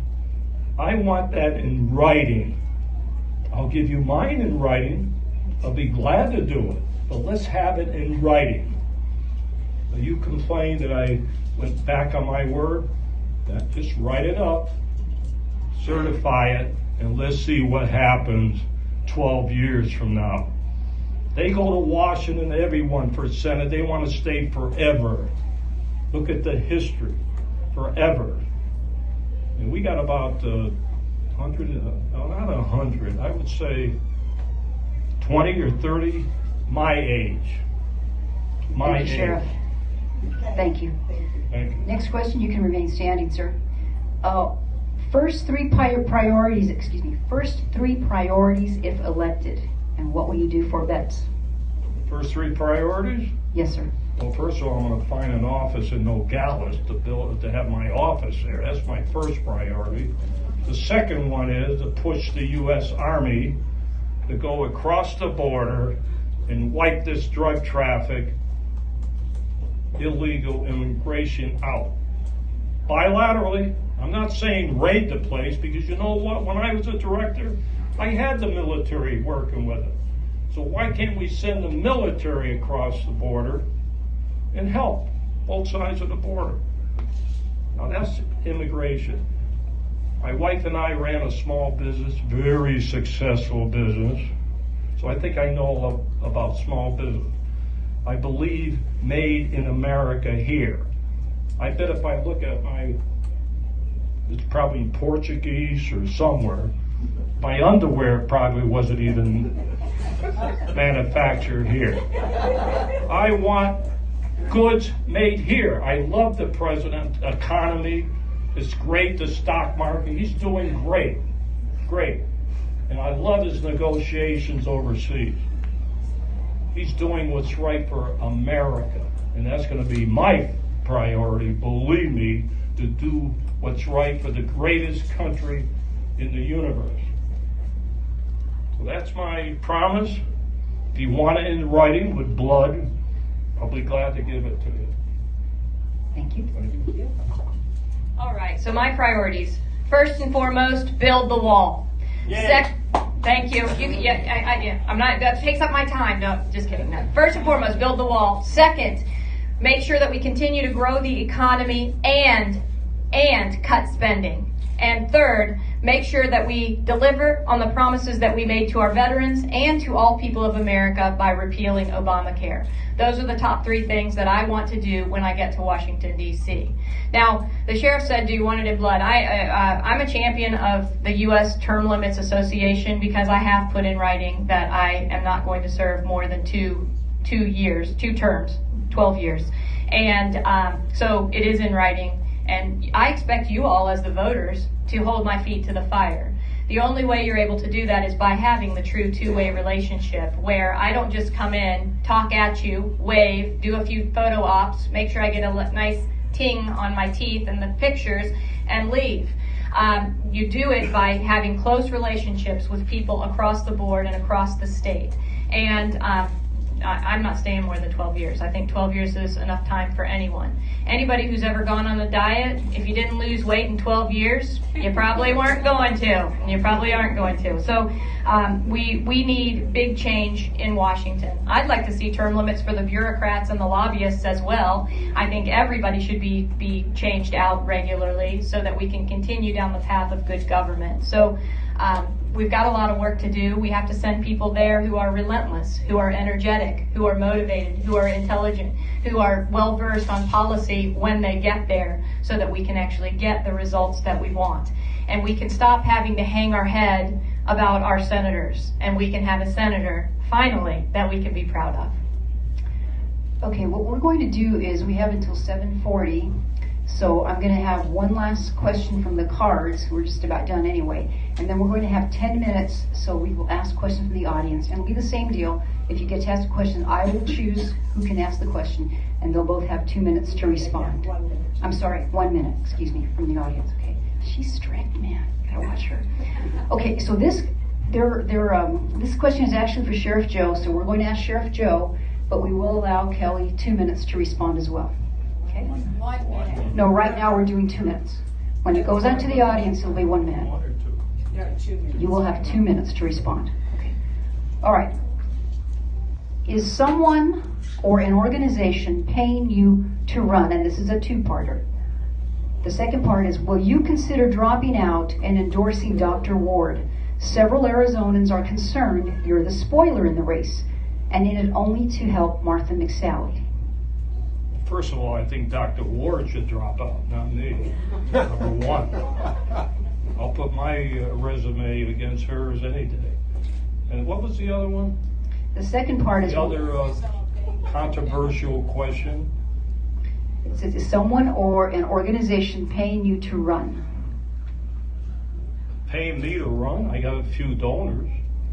I want that in writing. I'll give you mine in writing. I'll be glad to do it. But let's have it in writing. Now, you complained that I went back on my word. Just write it up, certify it, and let's see what happens 12 years from now. They go to Washington, everyone for Senate. They want to stay forever. Look at the history, forever. And we got about 100, not 100, I would say 20 or 30 my age. My Thank you, age. Sheriff. Thank you. Thank you. Next question, you can remain standing, sir. First three priorities if elected, and what will you do for vets? First 3 priorities? Yes, sir. Well, first of all, I'm going to find an office in Nogales to have my office there. That's my first priority. The second one is to push the U.S. Army to go across the border and wipe this drug traffic, illegal immigration out. Bilaterally. I'm not saying raid the place, because you know what? When I was a director, I had the military working with it. So why can't we send the military across the border and help both sides of the border? Now that's immigration. My wife and I ran a small business, very successful business. So I think I know about small business. I believe made in America here. I bet if I look at it's probably Portuguese or somewhere. My underwear probably wasn't even manufactured here. I want goods made here. I love the president's economy. It's great, the stock market. He's doing great, great. And I love his negotiations overseas. He's doing what's right for America. And that's going to be my priority, believe me, to do what's right for the greatest country in the universe. So that's my promise. If you want it in writing with blood, I'll be glad to give it to you. Thank you. Thank you. All right, so my priorities. First and foremost, build the wall. Thank you. I'm not, that takes up my time. No, just kidding. No. First and foremost, build the wall. Second, make sure that we continue to grow the economy and cut spending. And third, make sure that we deliver on the promises that we made to our veterans and to all people of America by repealing Obamacare. Those are the top 3 things that I want to do when I get to Washington, D.C. Now, the sheriff said, do you want it in blood? I'm a champion of the U.S. Term Limits Association, because I have put in writing that I am not going to serve more than two terms, 12 years. And so it is in writing. And I expect you all as the voters to hold my feet to the fire. The only way you're able to do that is by having the true two-way relationship, where I don't just come in, talk at you, wave, do a few photo ops, make sure I get a nice ting on my teeth and the pictures, and leave. You do it by having close relationships with people across the board and across the state. And I'm not staying more than 12 years. I think 12 years is enough time for anyone. Anybody who's ever gone on a diet, if you didn't lose weight in 12 years, you probably weren't going to. You probably aren't going to. So we need big change in Washington. I'd like to see term limits for the bureaucrats and the lobbyists as well. I think everybody should be changed out regularly so that we can continue down the path of good government. So we've got a lot of work to do. We have to send people there who are relentless, who are energetic, who are motivated, who are intelligent, who are well-versed on policy when they get there, so that we can actually get the results that we want. And we can stop having to hang our head about our senators, and we can have a senator, finally, that we can be proud of. Okay, what we're going to do is we have until 7:40. So I'm going to have one last question from the cards. We're just about done anyway. And then we're going to have 10 minutes, so we will ask questions from the audience. And it'll be the same deal. If you get to ask a question, I will choose who can ask the question, and they'll both have 2 minutes to respond. I'm sorry, 1 minute, excuse me, from the audience, okay? She's strict, man. Gotta watch her. Okay, so this question is actually for Sheriff Joe, so we're going to ask Sheriff Joe, but we will allow Kelli 2 minutes to respond as well. Okay? 1 minute. No, right now we're doing 2 minutes. When it goes out to the audience, it'll be 1 minute. One or two? No, 2 minutes. You will have 2 minutes to respond. Okay. All right. Is someone or an organization paying you to run? And this is a two-parter. The second part is, will you consider dropping out and endorsing Dr. Ward? Several Arizonans are concerned you're the spoiler in the race, and in it only to help Martha McSally. First of all, I think Dr. Ward should drop out, not me. Number one. I'll put my resume against hers any day. And what was the other one? The second part is, The other controversial question? it says, is someone or an organization paying you to run? Paying me to run? I got a few donors.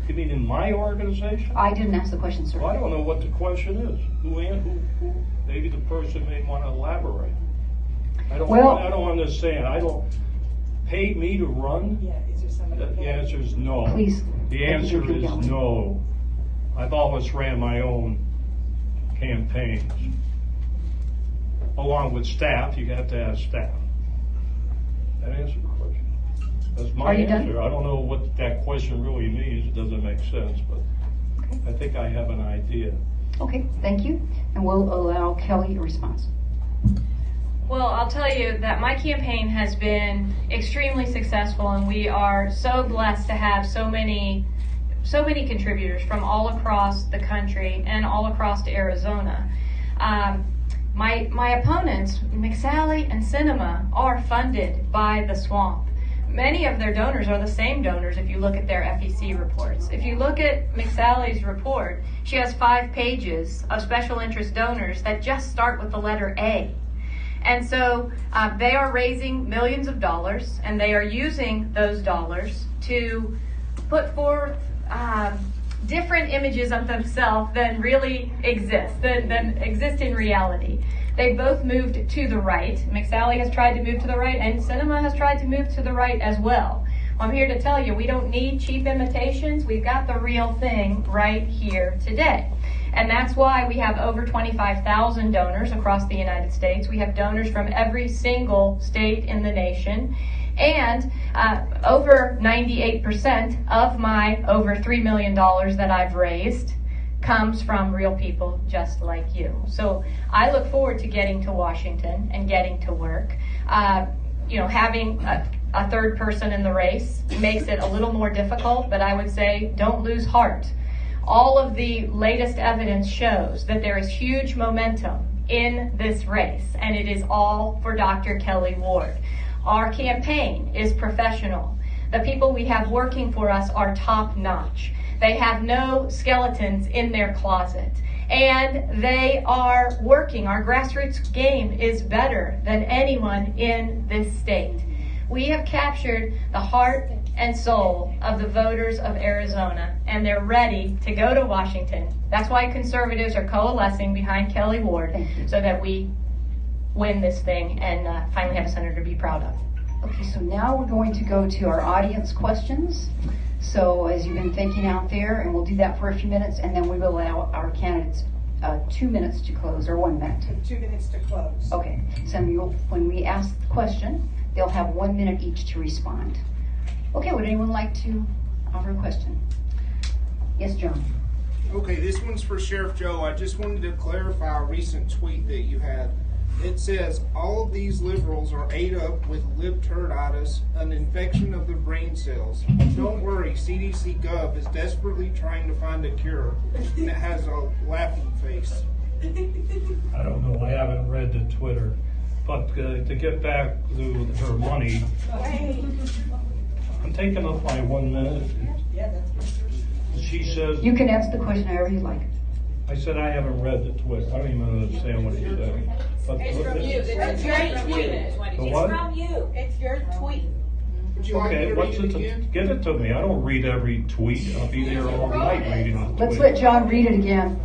You mean in my organization? I didn't ask the question, sir. Well, I don't know what the question is. Who? Maybe the person may want to elaborate. I don't understand. I don't pay me to run. Yeah, is there somebody? The answer is no. Please. The answer is no. I've always ran my own campaigns, along with staff. You have to have staff. That answer the question. That's my Are you answer. done? I don't know what that question really means. It doesn't make sense, but I think I have an idea. Okay, thank you. And we'll allow Kelli a response. Well, I'll tell you that my campaign has been extremely successful, and we are so blessed to have so many contributors from all across the country and all across Arizona. My opponents, McSally and Cinema, are funded by the swamp. Many of their donors are the same donors if you look at their FEC reports. If you look at McSally's report, she has 5 pages of special interest donors that just start with the letter A. And so they are raising millions of dollars, and they are using those dollars to put forth different images of themselves than really exist, than exist in reality. They both moved to the right. McSally has tried to move to the right, and Cinema has tried to move to the right as well. I'm here to tell you, we don't need cheap imitations. We've got the real thing right here today. And that's why we have over 25,000 donors across the United States. We have donors from every single state in the nation. And over 98% of my over $3 million that I've raised comes from real people just like you. So I look forward to getting to Washington and getting to work. Having a third person in the race makes it a little more difficult, but I would say don't lose heart. All of the latest evidence shows that there is huge momentum in this race, and it is all for Dr. Kelli Ward. Our campaign is professional. The people we have working for us are top-notch. They have no skeletons in their closet, and they are working. Our grassroots game is better than anyone in this state. We have captured the heart and soul of the voters of Arizona, and they're ready to go to Washington. That's why conservatives are coalescing behind Kelli Ward, so that we win this thing and finally have a senator to be proud of. Okay, so now we're going to go to our audience questions. So as you've been thinking out there, and we'll do that for a few minutes, and then we will allow our candidates 2 minutes to close, or 1 minute. 2 minutes to close. Okay, so when we ask the question, they'll have 1 minute each to respond. Okay, would anyone like to offer a question? Yes, John. Okay, this one's for Sheriff Joe. I just wanted to clarify a recent tweet that you had. It says, all of these liberals are ate up with libturditis, an infection of the brain cells. Don't worry, CDC Gov is desperately trying to find a cure, and it has a laughing face. I don't know, I haven't read the Twitter, but to get back to her money, I'm taking up my 1 minute. She says, You can ask the question however you like. I said I haven't read the Twitter. I don't even understand what he said. But It's from you. It's your tweet. The It's what? from you. It's your tweet. Would you like me Okay, to what's read it it? again? Give it to me. I don't read every tweet. I'll be there all night reading the tweet. Let's let John read it again.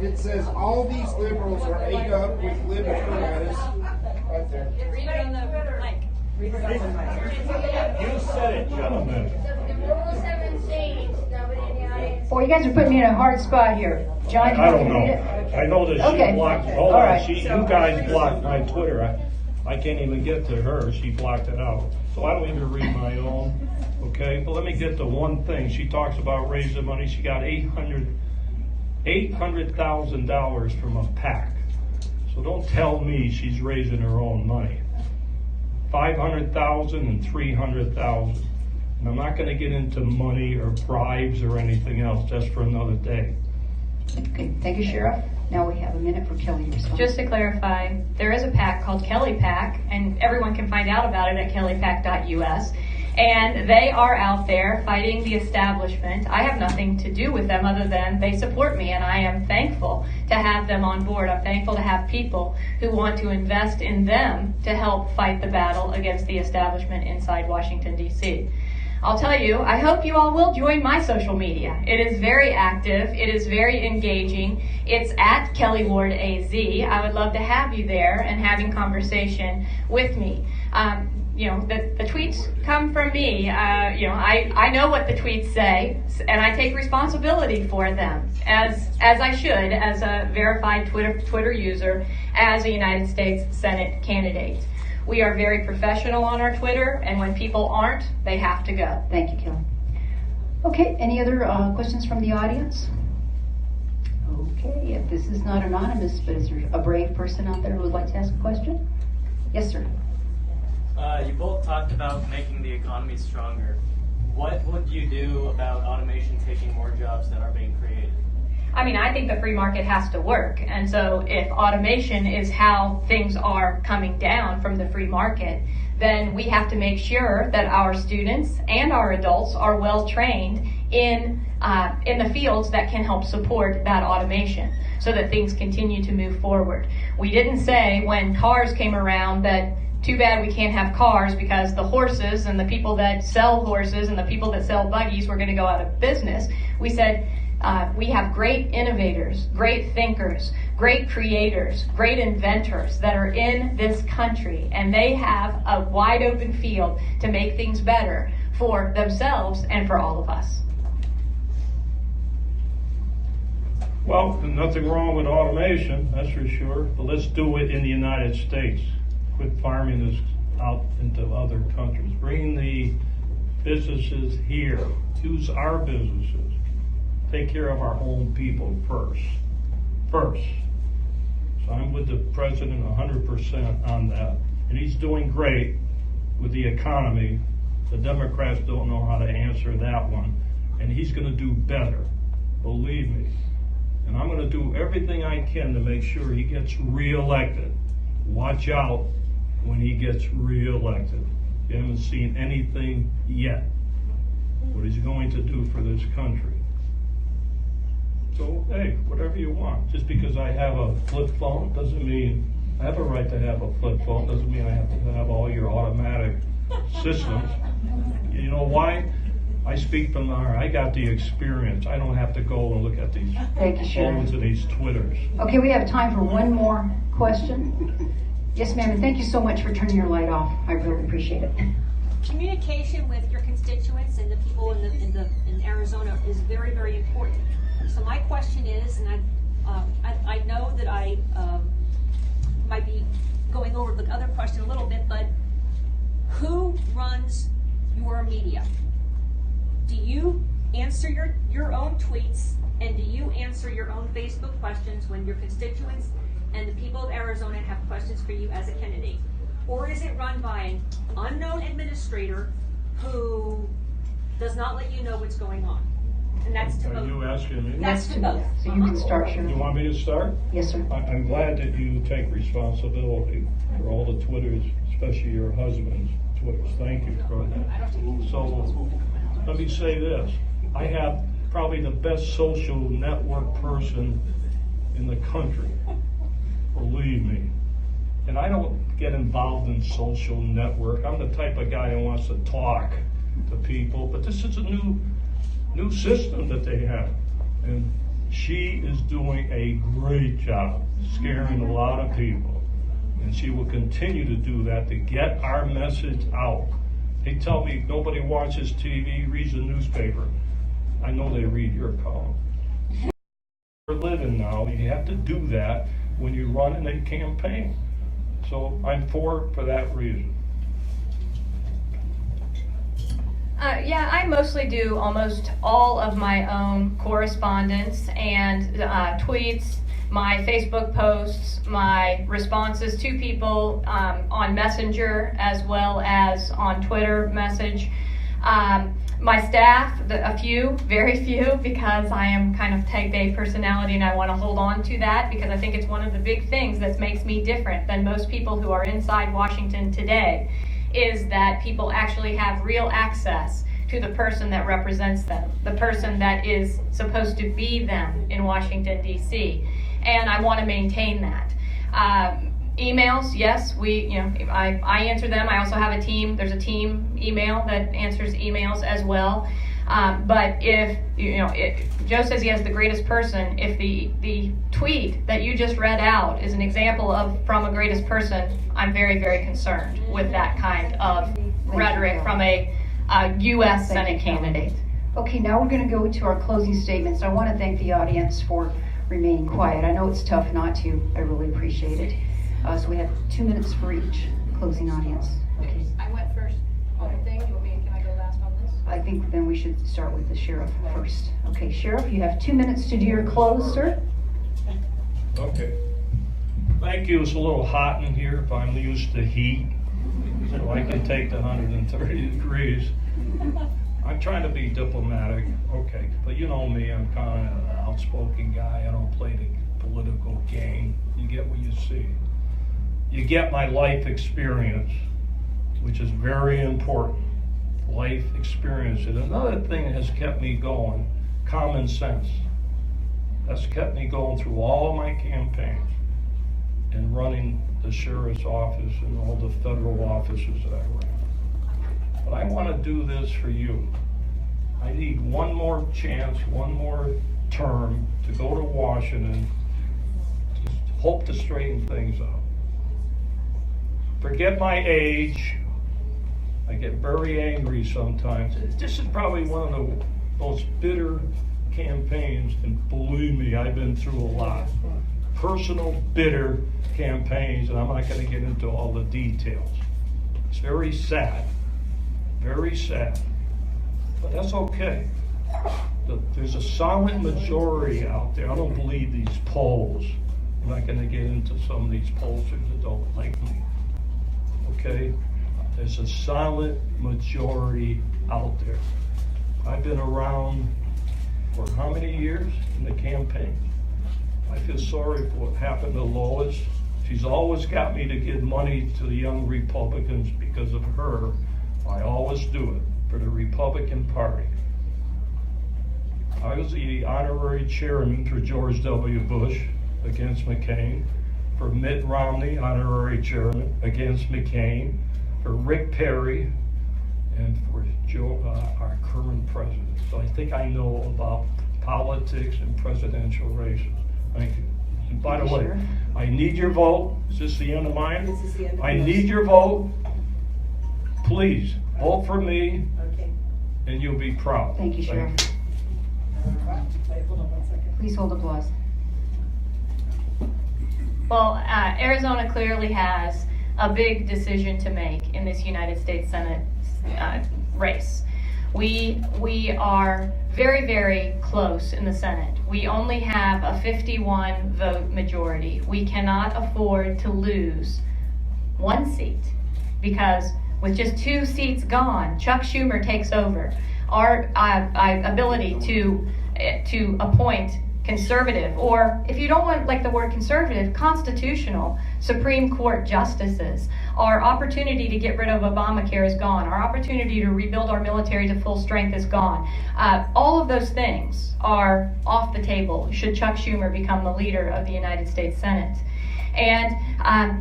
It says, all these liberals are ate up with libturditis. Right there. Read it on the mic. You said it, gentlemen. Boy, you guys are putting me in a hard spot here. John, I you don't can know. read it? I know that Okay. she blocked. Hold All on, right. you guys blocked my Twitter. I can't even get to her. She blocked it out. So I don't even read my own. Okay, but let me get to one thing. She talks about raising money. She got $800,000 from a PAC. So don't tell me she's raising her own money. 500,000 and 300,000. And I'm not going to get into money or bribes or anything else. That's for another day. Okay, thank you, Sheriff. Now we have a minute for Kelli to respond. Just to clarify, there is a PAC called Kelli PAC, and everyone can find out about it at kellipac.us. And they are out there fighting the establishment. I have nothing to do with them other than they support me, and I am thankful to have them on board. I'm thankful to have people who want to invest in them to help fight the battle against the establishment inside Washington, D.C. I'll tell you, I hope you all will join my social media. It is very active. It is very engaging. It's at Kelli Ward AZ. I would love to have you there and having conversation with me. The tweets come from me. I know what the tweets say, and I take responsibility for them, as I should, as a verified Twitter user, as a United States Senate candidate. We are very professional on our Twitter, and when people aren't, they have to go. Thank you, Kelli. Okay, any other questions from the audience? Okay, if this is not anonymous, but is there a brave person out there who would like to ask a question? Yes, sir. You both talked about making the economy stronger. What would you do about automation taking more jobs that are being created? I mean, I think the free market has to work. And so if automation is how things are coming down from the free market, then we have to make sure that our students and our adults are well trained in the fields that can help support that automation so that things continue to move forward. We didn't say when cars came around that too bad we can't have cars because the horses and the people that sell horses and the people that sell buggies were going to go out of business. We said, we have great innovators, great thinkers, great creators, great inventors that are in this country, and they have a wide open field to make things better for themselves and for all of us. Well, nothing wrong with automation, that's for sure, but let's do it in the United States. Quit farming this out into other countries. Bring the businesses here. Use our businesses. Take care of our own people first. So I'm with the president 100% on that. And he's doing great with the economy. The Democrats don't know how to answer that one. And he's going to do better, believe me. And I'm going to do everything I can to make sure he gets reelected. Watch out when he gets reelected. You haven't seen anything yet. What he's going to do for this country. So, hey, whatever you want. Just because I have a flip phone doesn't mean I have a right to have a flip phone. Doesn't mean I have to have all your automatic systems. You know why? I speak from the heart. I got the experience. I don't have to go and look at these Thank you, Sharon. phones and these Twitters. Okay, we have time for one more question. Yes, ma'am, and thank you so much for turning your light off. I really appreciate it. Communication with your constituents and the people in Arizona is very, very important. So my question is, and I know that I might be going over the other question a little bit, but who runs your media? Do you answer your own tweets, and do you answer your own Facebook questions when your constituents and the people of Arizona have questions for you as a candidate? Or is it run by an unknown administrator who does not let you know what's going on? And that's to Are vote. you asking me? That's to vote. So you can start, You Sharon. want me to start? Yes, sir. I'm glad that you take responsibility for all the Twitters, especially your husband's Twitters. Thank you for that. So let me say this. I have probably the best social network person in the country. Believe me. And I don't get involved in social network. I'm the type of guy who wants to talk to people, but this is a new system that they have. And she is doing a great job scaring a lot of people. And she will continue to do that to get our message out. They tell me nobody watches TV, reads the newspaper. I know they read your column. For a living now, you have to do that when you run in a campaign. So I'm for that reason. Yeah, I mostly do almost all of my own correspondence and tweets, my Facebook posts, my responses to people on Messenger as well as on Twitter message. My staff, a few, very few, because I am kind of type A personality and I want to hold on to that because I think it's one of the big things that makes me different than most people who are inside Washington today, is that people actually have real access to the person that represents them, the person that is supposed to be them in Washington, D.C. And I want to maintain that. Emails, yes, I answer them. I also have a team. There's a team email that answers emails as well. But if Joe says he has the greatest person, if the tweet that you just read out is an example of from a greatest person, I'm very, very concerned with that kind of rhetoric from a U.S. Senate candidate. Okay, now we're going to go to our closing statements. I want to thank the audience for remaining quiet. I know it's tough not to. I really appreciate it. So we have 2 minutes for each closing audience. Okay. I went first on the thing. Can I go last on this? I think then we should start with the sheriff first. Okay, Sheriff, you have 2 minutes to do your close, sir. Okay. Thank you. It's a little hot in here. If I'm used to heat, so I can take the 130 degrees. I'm trying to be diplomatic, okay, but you know me, I'm kind of an outspoken guy. I don't play the political game. You get what you see. You get my life experience, which is very important. Life experience. And another thing that has kept me going, common sense. That's kept me going through all my campaigns and running the sheriff's office and all the federal offices that I ran. But I want to do this for you. I need one more chance, one more term to go to Washington to hope to straighten things out. Forget my age. I get very angry sometimes. This is probably one of the most bitter campaigns, and believe me, I've been through a lot. Personal, bitter campaigns, and I'm not going to get into all the details. It's very sad. Very sad. But that's okay. There's a solid majority out there. I don't believe these polls. I'm not going to get into some of these pollsters that don't like me. Okay? There's a solid majority out there. I've been around for how many years in the campaign? I feel sorry for what happened to Lois. She's always got me to give money to the young Republicans. Because of her, I always do it for the Republican Party. I was the honorary chairman for George W. Bush against McCain. for Mitt Romney, honorary chairman, against McCain, for Rick Perry, and for Joe, our current president. So I think I know about politics and presidential races. Thank you. And by the way, I need your vote. Is this the end of mine? This is the end of I yours. need your vote. Please, vote for me, Okay. and you'll be proud. Thank you, Sheriff. Wait, hold on 1 second. Please hold applause. Well, Arizona clearly has a big decision to make in this United States Senate race. We are very, very close in the Senate. We only have a 51 vote majority. We cannot afford to lose one seat because with just 2 seats gone, Chuck Schumer takes over. Our ability to appoint conservative, or if you don't want like the word conservative, constitutional Supreme Court justices. Our opportunity to get rid of Obamacare is gone. Our opportunity to rebuild our military to full strength is gone. All of those things are off the table should Chuck Schumer become the leader of the United States Senate. And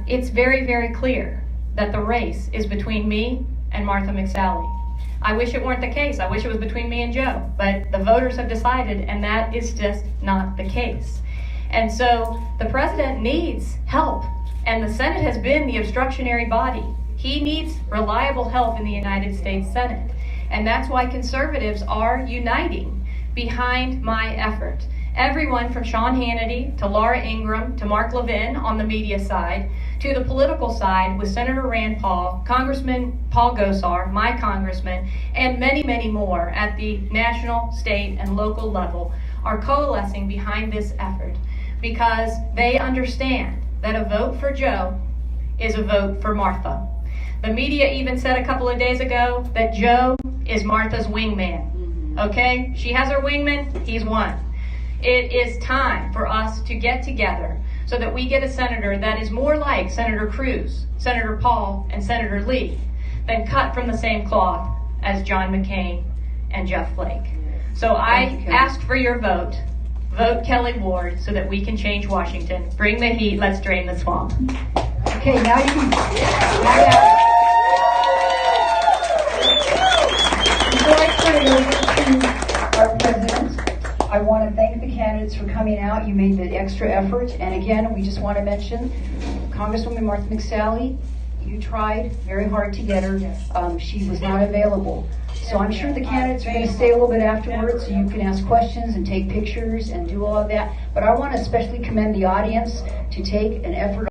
it's very, very clear that the race is between me and Martha McSally. I wish it weren't the case. I wish it was between me and Joe, but the voters have decided, and that is just not the case. And so the president needs help, and the Senate has been the obstructionary body. He needs reliable help in the United States Senate, and that's why conservatives are uniting behind my effort. Everyone from Sean Hannity to Laura Ingraham to Mark Levin on the media side to the political side with Senator Rand Paul, Congressman Paul Gosar, my congressman, and many, many more at the national, state, and local level are coalescing behind this effort because they understand that a vote for Joe is a vote for Martha. The media even said a couple of days ago that Joe is Martha's wingman. Okay? She has her wingman, he's one. It is time for us to get together so that we get a senator that is more like Senator Cruz, Senator Paul, and Senator Lee than cut from the same cloth as John McCain and Jeff Flake. So I ask for your vote. Vote Kelli Ward so that we can change Washington. Bring the heat. Let's drain the swamp. Okay, now you can. Before I turn it over to our president, I want to thank the candidates for coming out. You made the extra effort. And again, we just want to mention Congresswoman Martha McSally, you tried very hard to get her. She was not available. So I'm sure the candidates are going to stay a little bit afterwards so you can ask questions and take pictures and do all of that. But I want to especially commend the audience to take an effort